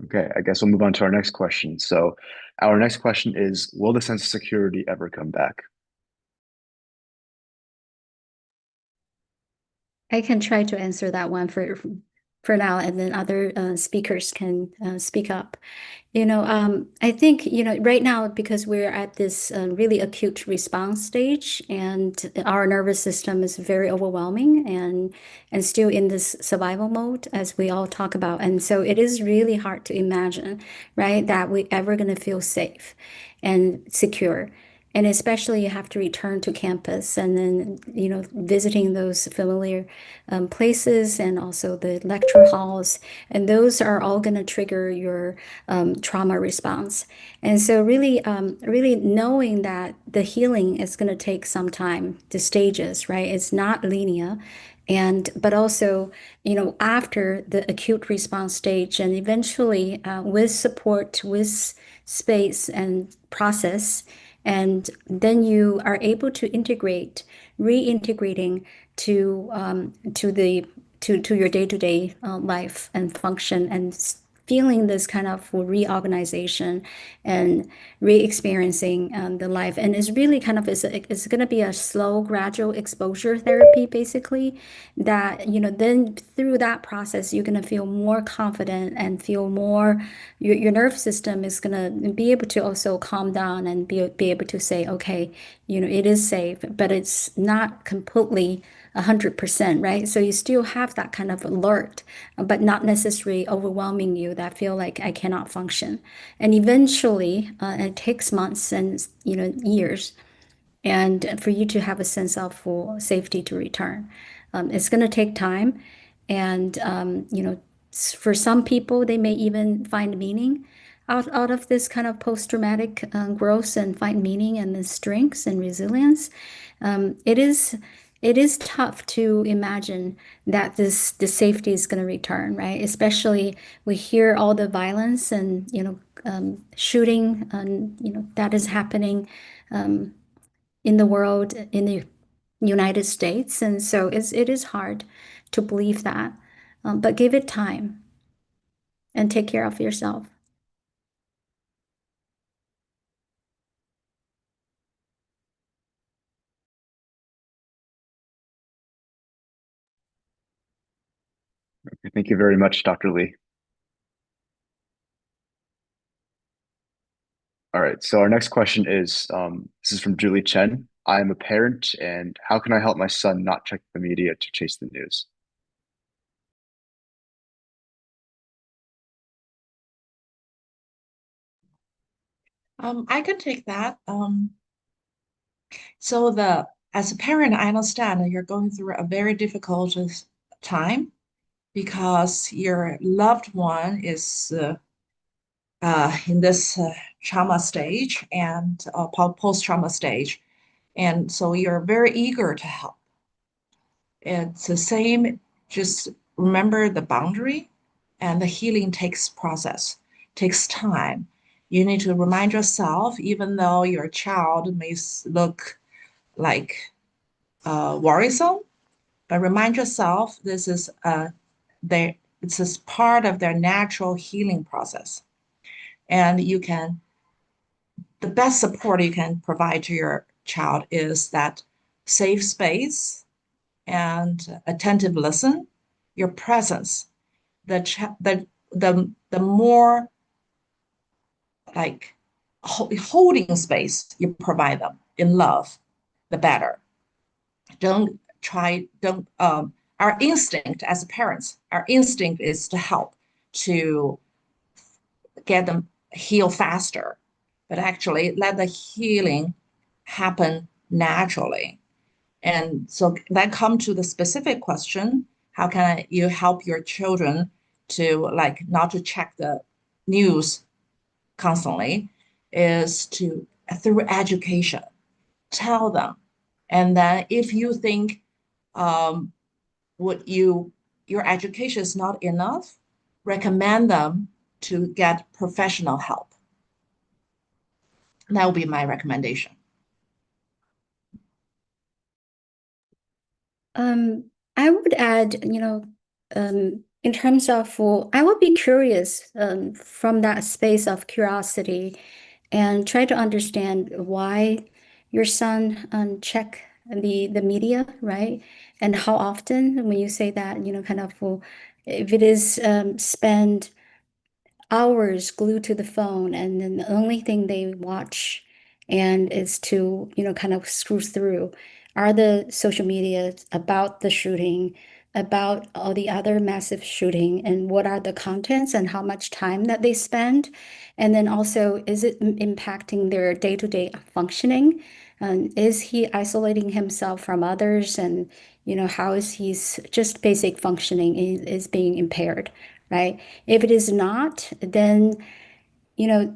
Okay, I guess we'll move on to our next question. So our next question is, will the sense of security ever come back? I can try to answer that one for now, and then other speakers can speak up. I think, right now, because we're at this really acute response stage and our nervous system is very overwhelming and still in this survival mode, as we all talk about. And so it is really hard to imagine, right, that we ever going to feel safe and secure. And especially you have to return to campus and then, visiting those familiar places and also the lecture halls. And those are all going to trigger your trauma response. And so really knowing that the healing is going to take some time, the stages, right? It's not linear. But also, after the acute response stage and eventually with support, with space and process, and then you are able to reintegrating to your day-to-day life and function and feeling this kind of reorganization and re-experiencing the life. And it's really kind of it's going to be a slow, gradual exposure therapy, basically, that, then through that process, you're going to feel more confident and feel more, your nerve system is going to be able to also calm down and be able to say, okay, it is safe, but it's not completely 100%, right? So you still have that kind of alert, but not necessarily overwhelming you that feel like I cannot function. And eventually, it takes months and years, and for you to have a sense of full safety to return. It's going to take time, and for some people, they may even find meaning out of this kind of post-traumatic growth and find meaning and the strengths and resilience. It is tough to imagine that the safety is going to return, right? Especially we hear all the violence and shooting, that is happening in the world, in the United States, and so it is hard to believe that, but give it time and take care of yourself. Okay, thank you very much, Dr. Lee. All right, so our next question is, this is from Julie Chen. I am a parent, and how can I help my son not check the media to chase the news? I can take that. As a parent, I understand that you're going through a very difficult time because your loved one is in this trauma stage and post-trauma stage. And so you're very eager to help. It's the same, just remember the boundary and the healing takes time. You need to remind yourself, even though your child may look like worrisome, but remind yourself this is it's just part of their natural healing process. And the best support you can provide to your child is that safe space and attentive listen, your presence. The more like holding space you provide them in love, the better. Don't Our instinct as parents, our instinct is to help, to get them heal faster, but actually let the healing happen naturally. And so that come to the specific question, how can you help your children to like not to check the news constantly, is to through education, tell them. And then if you think um, what your education is not enough, recommend them to get professional help. That would be my recommendation. I would add, in terms of, well, I would be curious from that space of curiosity and try to understand why your son check the media, right? And how often when you say that, kind of, well, if it is spend hours glued to the phone and then the only thing they watch and is to kind of screw through are the social media about the shooting, about all the other massive shooting, and what are the contents and how much time that they spend, and then also is it impacting their day-to-day functioning, is he isolating himself from others, and how is his just basic functioning is being impaired, right? If it is not, then, you know,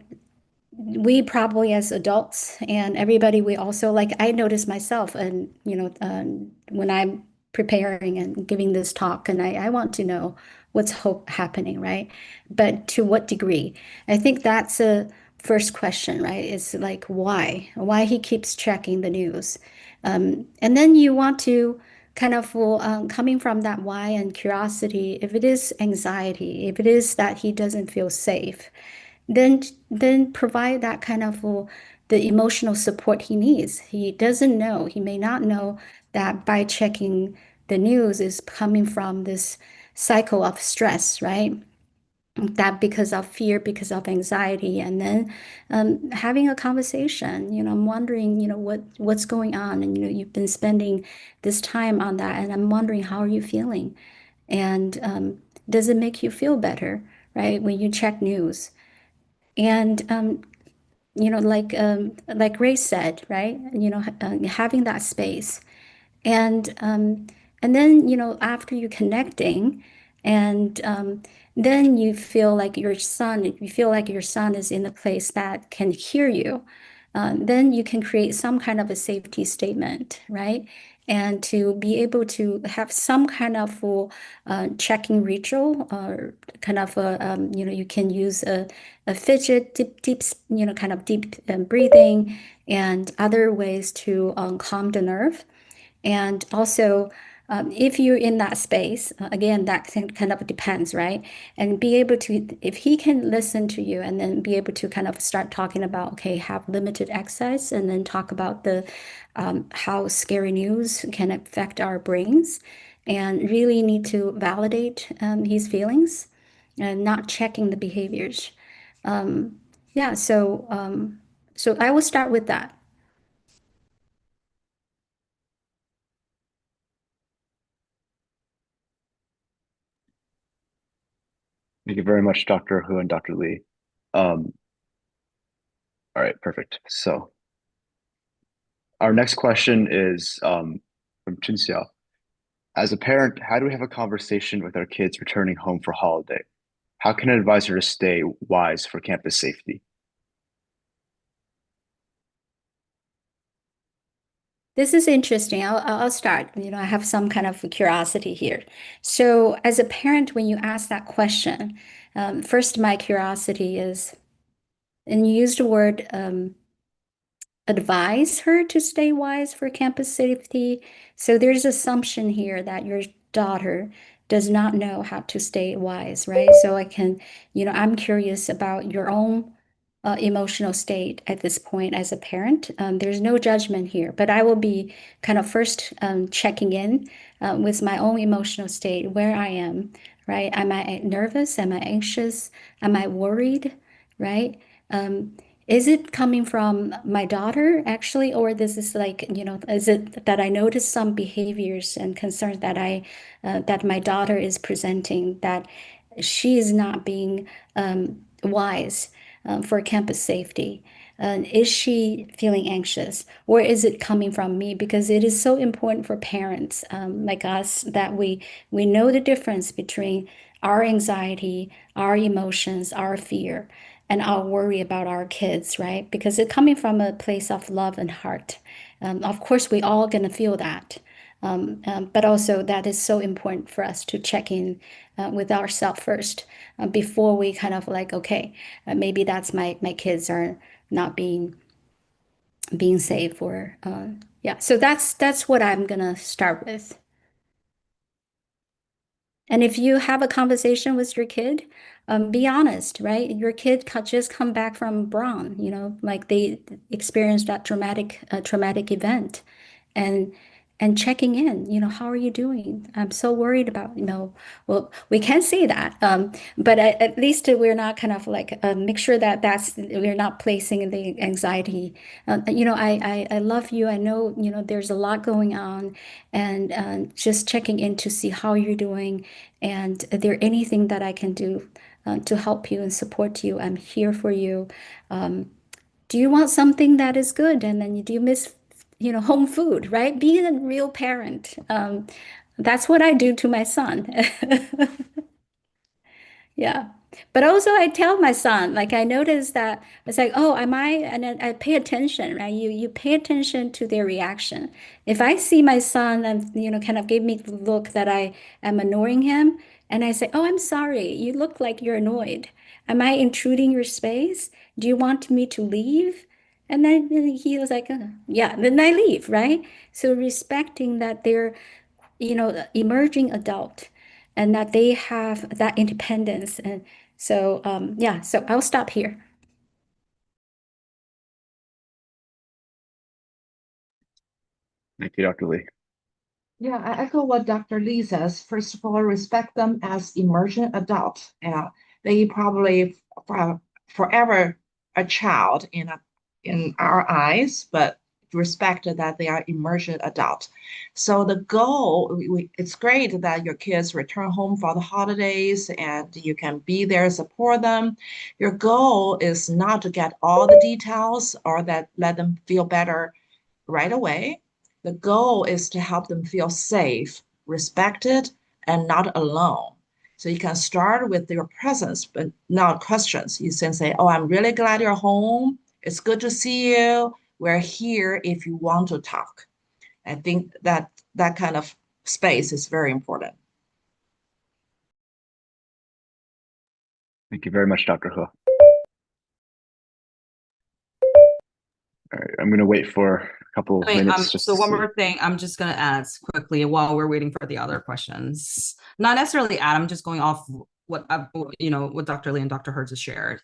we probably as adults and everybody, we also like, I notice myself and, when I'm preparing and giving this talk and I want to know what's happening, right? But to what degree? I think that's a first question, right? It's like, why he keeps checking the news. And then you want to kind of, well, coming from that why and curiosity, if it is anxiety, if it is that he doesn't feel safe, then provide that kind of the emotional support he needs. He doesn't know, he may not know that by checking the news is coming from this cycle of stress, right? That because of fear, because of anxiety, and then having a conversation. I'm wondering, what's going on, and you've been spending this time on that, and I'm wondering how are you feeling, and does it make you feel better, right? When you check news, and like Ray said, right? Having that space, and then after you connecting, and then you feel like your son is in a place that can hear you. Then you can create some kind of a safety statement, right? And to be able to have some kind of checking ritual, or kind of you can use a fidget, deep, kind of deep breathing, and other ways to calm the nerve. And also, if you're in that space, again, that kind of depends, right? And be able to, if he can listen to you and then be able to kind of start talking about, okay, have limited access, and then talk about the how scary news can affect our brains, and really need to validate his feelings and not checking the behaviors. Yeah, so I will start with that. Thank you very much, Dr. Hu and Dr. Lee. All right, perfect. So our next question is from Chinxiao. As a parent, how do we have a conversation with our kids returning home for holiday? How can I advise her to stay wise for campus safety? This is interesting. I'll start. I have some kind of curiosity here. So, as a parent, when you ask that question, first, my curiosity is, and you used the word advise her to stay wise for campus safety. So there's assumption here that your daughter does not know how to stay wise, right? So I'm curious about your own emotional state at this point as a parent. There's no judgment here, but I will be kind of first checking in with my own emotional state, where I am, right? Am I nervous? Am I anxious? Am I worried, right? Is it coming from my daughter actually, or this is like, is it that I notice some behaviors and concerns that my daughter is presenting, that she is not being wise for campus safety? Is she feeling anxious, or is it coming from me? Because it is so important for parents like us that we know the difference between our anxiety, our emotions, our fear, and our worry about our kids, right? Because it's coming from a place of love and heart. Of course, we all gonna feel that. But also that is so important for us to check in with ourselves first before we kind of like, okay, maybe that's my kids are not being safe, or yeah. So that's what I'm gonna start with. And if you have a conversation with your kid, be honest, right? Your kid just come back from Braun, like they experienced that traumatic event, and checking in, how are you doing? I'm so worried about, well, we can't say that, but at least we're not kind of like make sure that we're not placing the anxiety. I love you. I know, there's a lot going on, and just checking in to see how you're doing, and is there anything that I can do to help you and support you? I'm here for you. Um, do you want something that is good? And then do you miss, home food, right? Being a real parent. That's what I do to my son. Yeah. But also I tell my son, like I notice that it's like, oh, am I, and then I pay attention, right? You pay attention to their reaction. If I see my son and kind of give me the look that I am annoying him, and I say, oh, I'm sorry, you look like you're annoyed. Am I intruding your space? Do you want me to leave? And then he was like, yeah, then I leave, right? So respecting that they're emerging adult, and that they have that independence. And so, yeah, so I'll stop here. Thank you, Dr. Lee. Yeah, I echo what Dr. Lee says. First of all, respect them as emergent adults. They probably forever a child in our eyes, but respect that they are emergent adults. So the goal, it's great that your kids return home for the holidays and you can be there, support them. Your goal is not to get all the details or that let them feel better right away. The goal is to help them feel safe, respected, and not alone. So you can start with your presence, but not questions. You can say, oh, I'm really glad you're home. It's good to see you. We're here if you want to talk. I think that that kind of space is very important. Thank you very much, Dr. He. All right, I'm going to wait for a couple of minutes just so to one see. more thing, I'm just gonna add quickly while we're waiting for the other questions. Not necessarily add, I'm just going off what what Dr. Lee and Dr. Hertz has shared.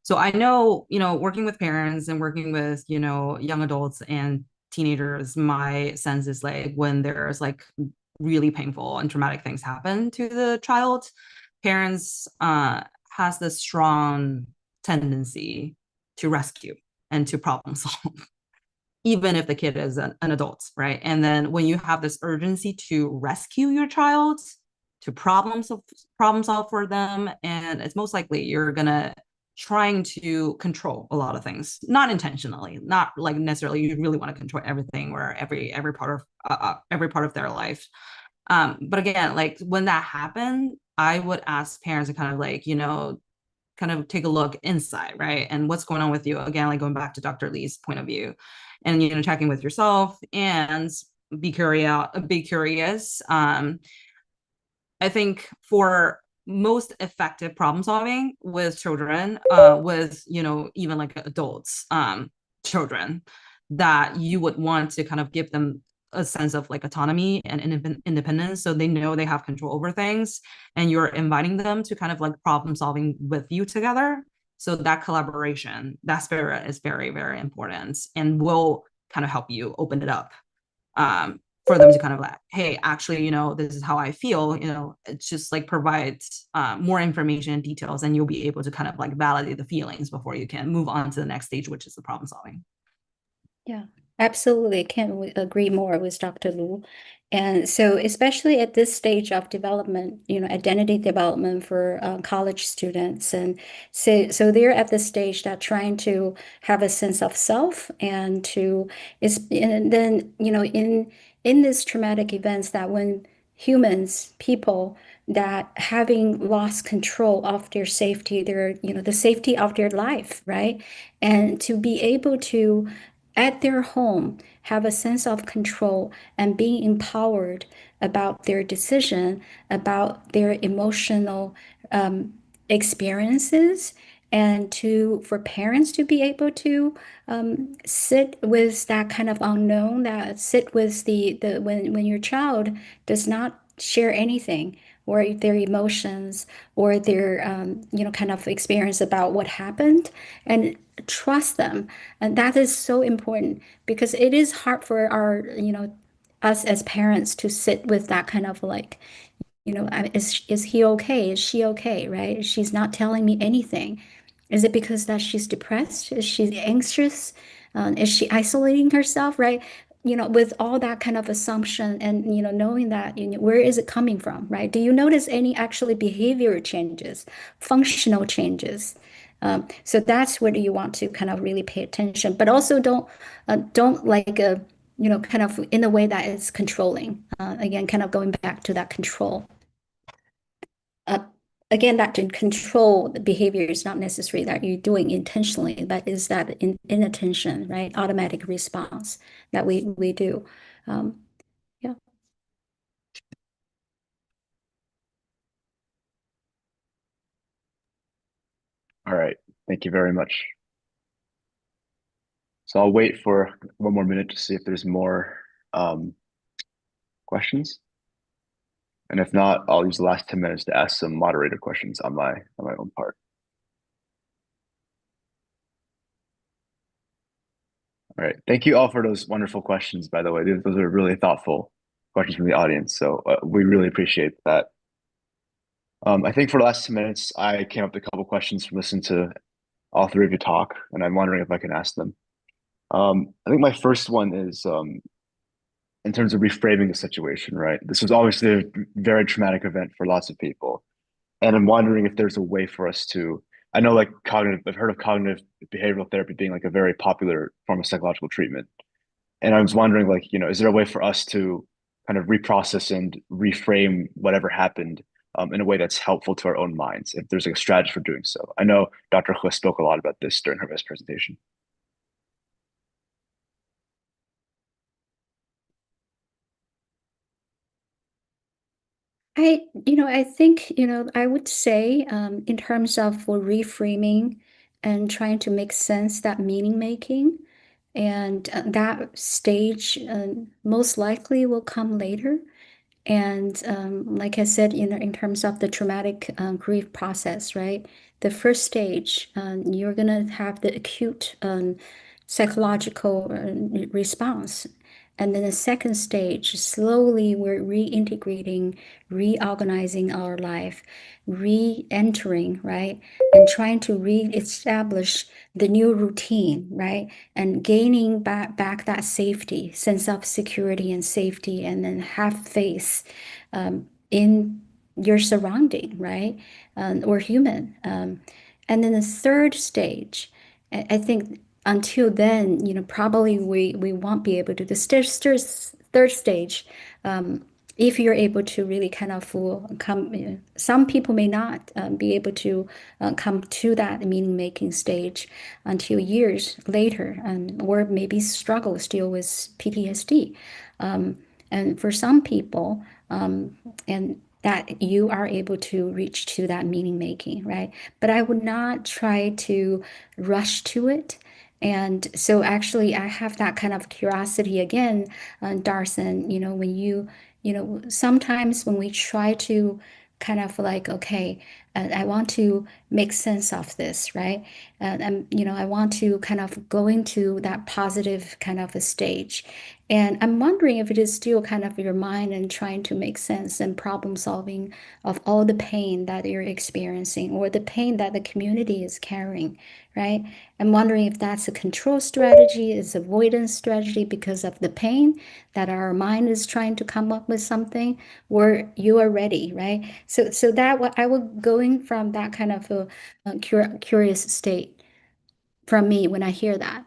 So I know, working with parents and working with, young adults and teenagers, my sense is like when there's like really painful and traumatic things happen to the child, parents has this strong tendency to rescue and to problem solve, even if the kid is an adult, right? And then when you have this urgency to rescue your child, to problem solve for them, and it's most likely you're gonna trying to control a lot of things, not intentionally, not like necessarily you really want to control everything or every part of their life. But again, like when that happened, I would ask parents to kind of like, kind of take a look inside, right? And what's going on with you? Again, like going back to Dr. Lee's point of view, and checking with yourself and be curious. I think for most effective problem solving with children, with even like adults, children, that you would want to kind of give them a sense of like autonomy and independence, so they know they have control over things, and you're inviting them to kind of like problem solving with you together. So that collaboration, that spirit is very, very important and will kind of help you open it up, for them to kind of like, hey, actually, this is how I feel, it's just like provides more information and details, and you'll be able to kind of like validate the feelings before you can move on to the next stage, which is the problem solving. Yeah, absolutely. Can't agree more with Dr. Lu. And so, especially at this stage of development, identity development for college students, and so they're at the stage that trying to have a sense of self, and then in this traumatic events, that when people that having lost control of their safety, the safety of their life, right, and to be able to at their home have a sense of control and being empowered about their decision, about their emotional experiences, and for parents to be able to sit with that kind of unknown, that sit with the when your child does not share anything, or their emotions or their kind of experience about what happened, and trust them. And that is so important because it is hard for our us as parents to sit with that kind of like, is he okay? Is she okay? Right? She's not telling me anything. Is it because that she's depressed? Is she anxious? Is she isolating herself? Right? With all that kind of assumption and knowing that, where is it coming from? Right? Do you notice any actually behavior changes, functional changes? So that's where you want to kind of really pay attention, but also don't like kind of in a way that is controlling. Again, kind of going back to that control. Uh, Again, that to control the behavior is not necessarily that you're doing intentionally, but is that inattention, right? Automatic response that we do. Yeah. All right. Thank you very much. So I'll wait for one more minute to see if there's more questions. And if not, I'll use the last 10 minutes to ask some moderator questions on my own part. All right. Thank you all for those wonderful questions, by the way. Those are really thoughtful questions from the audience. So we really appreciate that. I think for the last 10 minutes, I came up with a couple questions from listening to all three of you talk, and I'm wondering if I can ask them. I think my first one is in terms of reframing the situation, right? This was obviously a very traumatic event for lots of people. And I'm wondering if there's a way for us to, I know like I've heard of cognitive behavioral therapy being like a very popular form of psychological treatment. And I was wondering like, is there a way for us to kind of reprocess and reframe whatever happened in a way that's helpful to our own minds, if there's like a strategy for doing so? I know Dr. He spoke a lot about this during her best presentation. I think, I would say, in terms of for reframing and trying to make sense, that meaning making, and that stage most likely will come later. And like I said, in terms of the traumatic grief process, right? The first stage, you're gonna have the acute psychological response. And then the second stage, slowly we're reintegrating, reorganizing our life, re-entering, right? And trying to re-establish the new routine, right? And gaining back that safety, sense of security and safety, and then have faith in your surrounding, right? Or human. And then the third stage, I think until then, probably we won't be able to. The third stage, if you're able to really kind of come, some people may not be able to come to that meaning making stage until years later, or maybe struggle still with PTSD. And for some people, and that you are able to reach to that meaning making, right? But I would not try to rush to it. And so actually, I have that kind of curiosity again, Darson, when sometimes when we try to kind of like, okay, I want to make sense of this, right? And, I want to kind of go into that positive kind of a stage. And I'm wondering if it is still kind of your mind and trying to make sense and problem solving of all the pain that you're experiencing or the pain that the community is carrying, right? I'm wondering if that's a control strategy, is avoidance strategy because of the pain that our mind is trying to come up with something, or you are ready, right? So that what I would going from that kind of a curious state from me when I hear that.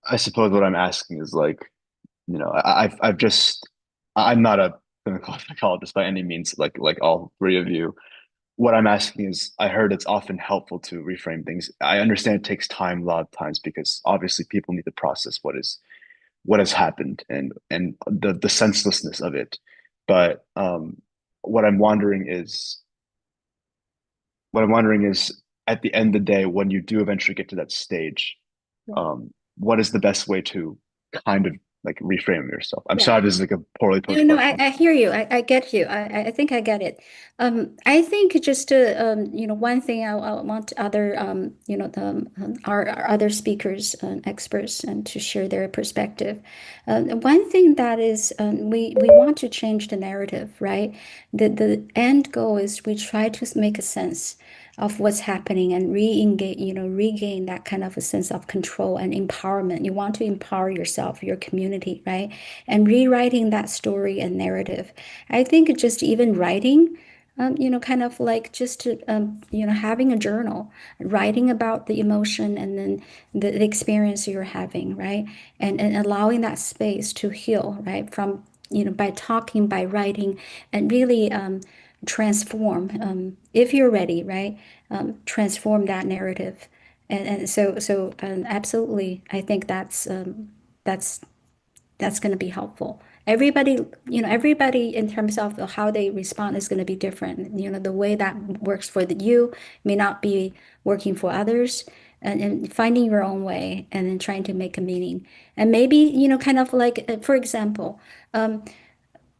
I suppose what I'm asking is like, I've just, I'm not a clinical psychologist by any means, like all three of you. What I'm asking is, I heard it's often helpful to reframe things. I understand it takes time a lot of times because obviously people need to process what has happened and the senselessness of it. But what I'm wondering is, at the end of the day, when you do eventually get to that stage, what is the best way to kind of like reframe yourself. I'm Yeah. sorry, this is like a poorly posed No, question. I hear you. I get you. I think I get it. I think just to, one thing I want other, our other speakers and experts and to share their perspective. One thing that is, we want to change the narrative, right? The end goal is we try to make a sense of what's happening and re-engage, regain that kind of a sense of control and empowerment. You want to empower yourself, your community, right? And rewriting that story and narrative. I think just even writing, kind of like just to, having a journal, writing about the emotion and then the experience you're having, right? And allowing that space to heal, right? From, by talking, by writing, and really transform, if you're ready, right? Transform that narrative. And so absolutely, I think that's that's going to be helpful. Everybody in terms of how they respond is going to be different. The way that works for you may not be working for others, and finding your own way and then trying to make a meaning. And maybe, kind of like, for example,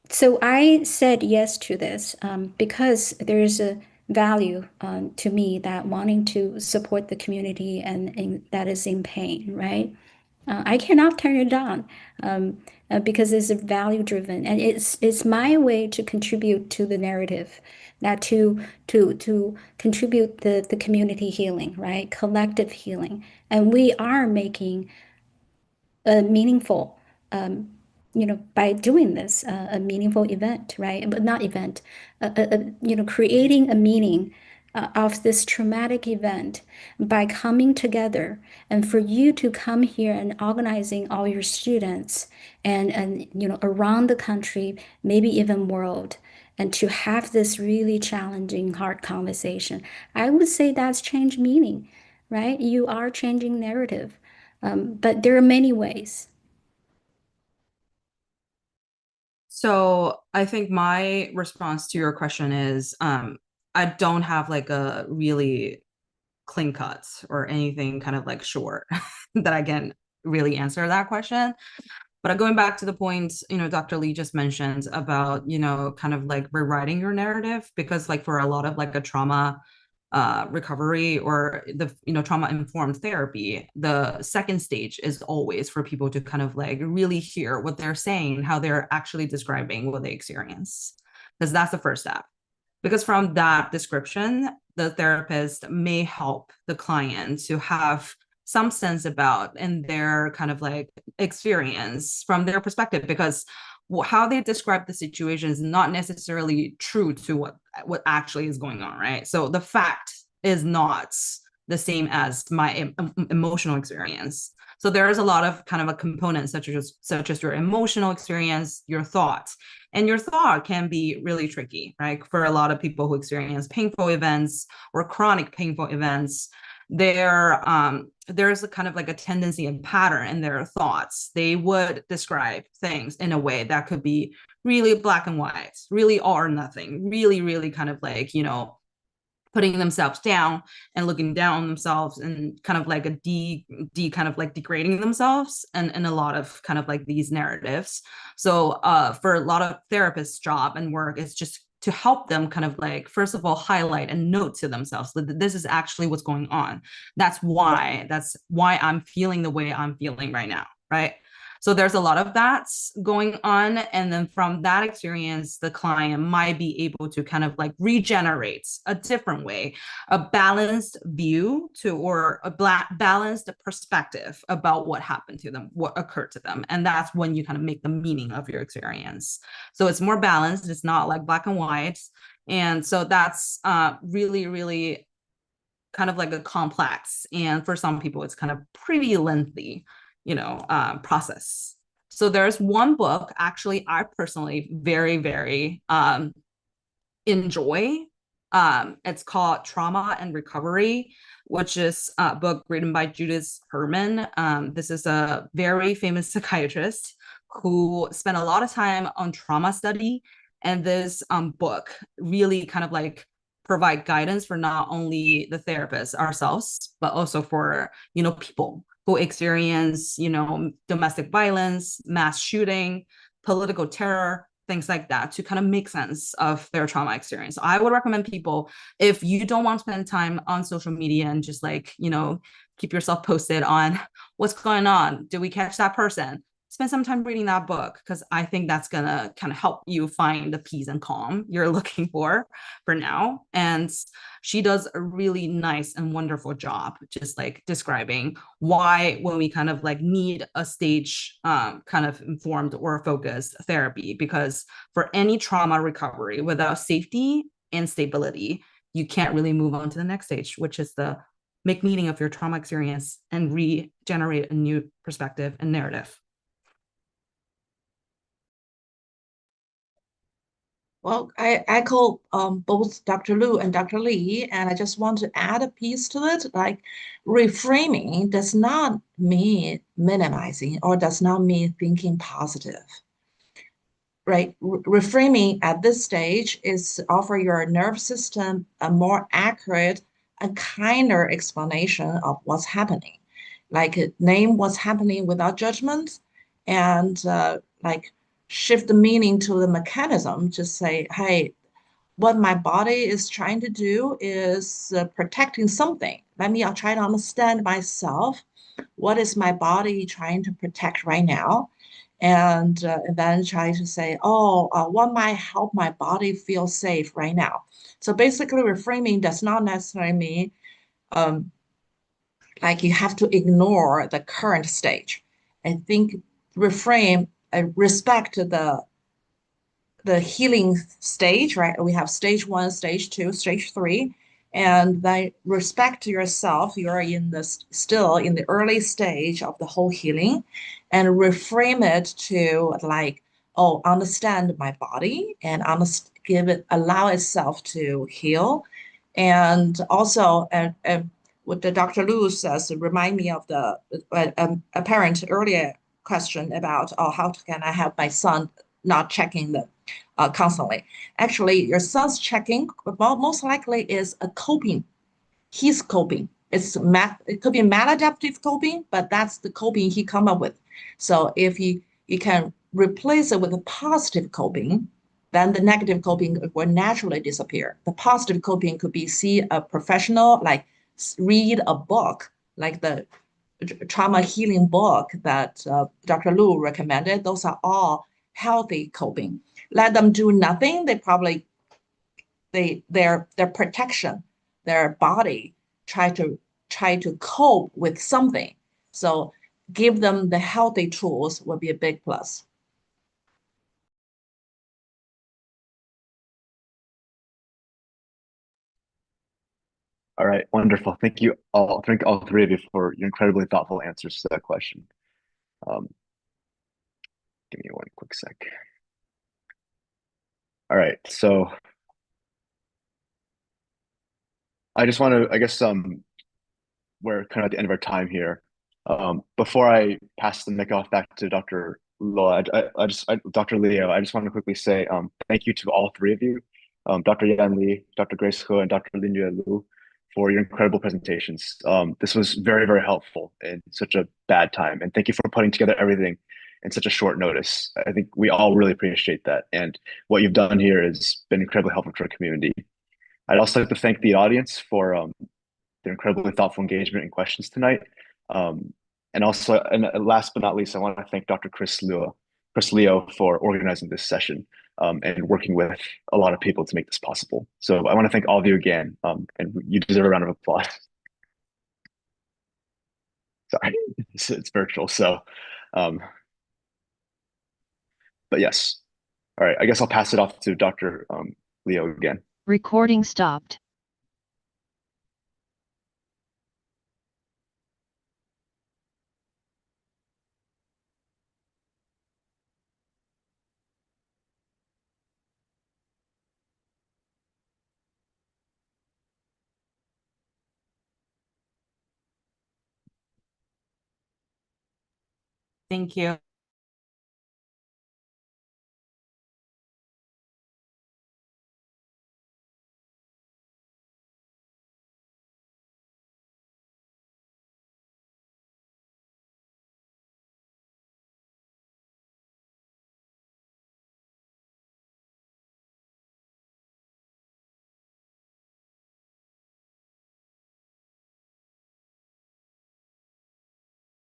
so I said yes to this because there's a value to me that wanting to support the community and that is in pain, right? I cannot turn it down because it's value driven, and it's my way to contribute to the narrative, that to contribute the community healing, right? Collective healing, and we are making a meaningful, by doing this, a meaningful event, right? But not event, creating a meaning of this traumatic event by coming together, and for you to come here and organizing all your students and around the country, maybe even world, and to have this really challenging, hard conversation. I would say that's change meaning, right? You are changing narrative. But there are many ways. So I think my response to your question is I don't have like a really clean cut or anything kind of like short that I can really answer that question. But going back to the points, Dr. Lee just mentioned about, kind of like rewriting your narrative, because like for a lot of like a trauma recovery or the trauma informed therapy, the second stage is always for people to kind of like really hear what they're saying, how they're actually describing what they experience, because that's the first step. Because from that description, the therapist may help the client to have some sense about and their kind of like experience from their perspective, because how they describe the situation is not necessarily true to what actually is going on, right? So the fact is not the same as my emotional experience. So there is a lot of kind of a component such as your emotional experience, your thoughts, and your thought can be really tricky, right? For a lot of people who experience painful events or chronic painful events, there's a kind of like a tendency and pattern in their thoughts. They would describe things in a way that could be really black and white, really all or nothing, really, really kind of like, putting themselves down and looking down on themselves and kind of like kind of like degrading themselves and a lot of kind of like these narratives. So for a lot of therapists' job and work, it's just to help them kind of like, first of all, highlight and note to themselves that this is actually what's going on. That's why I'm feeling the way I'm feeling right now, right? So there's a lot of that going on. And then from that experience, the client might be able to kind of like regenerate a different way, a balanced view or a balanced perspective about what happened to them, what occurred to them. And that's when you kind of make the meaning of your experience. So it's more balanced. It's not like black and white. And so that's really, really kind of like a complex. And for some people, it's kind of pretty lengthy process. So there's one book actually I personally very, very enjoy. It's called Trauma and Recovery, which is a book written by Judith Herman. This is a very famous psychiatrist who spent a lot of time on trauma study. And this book really kind of like provide guidance for not only the therapists ourselves, but also for, people who experience, domestic violence, mass shooting, political terror, things like that, to kind of make sense of their trauma experience. I would recommend people, if you don't want to spend time on social media and just keep yourself posted on what's going on, did we catch that person, spend some time reading that book, because I think that's gonna kind of help you find the peace and calm you're looking for now. And she does a really nice and wonderful job just describing why, when we kind of need a stage kind of informed or focused therapy, because for any trauma recovery, without safety and stability, you can't really move on to the next stage, which is the make meaning of your trauma experience and regenerate a new perspective and narrative. Well, I echo both Dr. Lu and Dr. Lee, and I just want to add a piece to it. Like, reframing does not mean minimizing or does not mean thinking positive, right? Reframing at this stage is offer your nervous system a more accurate and kinder explanation of what's happening. Like, name what's happening without judgment, and shift the meaning to the mechanism. Just say, hey, what my body is trying to do is protecting something. I'll try to understand myself. What is my body trying to protect right now? And then try to say, what might help my body feel safe right now? So basically, reframing does not necessarily mean um, like you have to ignore the current stage. I think reframe, respect the healing stage, right? We have stage 1, stage 2, stage 3, and then respect yourself. You are still in the early stage of the whole healing, and reframe it to understand my body and allow itself to heal. And also, what the Dr. Lu says remind me of the apparent earlier question about, how can I have my son not checking the constantly. Actually, your son's checking most likely is a coping. He's coping. It could be maladaptive coping, but that's the coping he come up with. So if you can replace it with a positive coping, then the negative coping will naturally disappear. The positive coping could be see a professional, like read a book, like the trauma healing book that Dr. Lu recommended. Those are all healthy coping. Let them do nothing, their protection, their body try to cope with something. So give them the healthy tools will be a big plus. All right, wonderful. Thank you all. Thank all three of you for your incredibly thoughtful answers to that question. Give me one quick sec. All right, so I just want to, I guess, we're kind of at the end of our time here. Before I pass the mic off back to Dr. Lo, Dr. Leo, I just want to quickly say thank you to all three of you, Dr. Yan Li, Dr. Grace He, and Dr. Linjue Lu, for your incredible presentations. This was very, very helpful in such a bad time, and thank you for putting together everything in such a short notice. I think we all really appreciate that, and what you've done here has been incredibly helpful to our community. I'd also like to thank the audience for their incredibly thoughtful engagement and questions tonight. And last but not least, I want to thank Dr. Chris Leo for organizing this session and working with a lot of people to make this possible. So I want to thank all of you again, and you deserve a round of applause. Sorry, it's virtual, so, but yes. All right, I guess I'll pass it off to Dr. Leo again. Recording stopped. Thank you.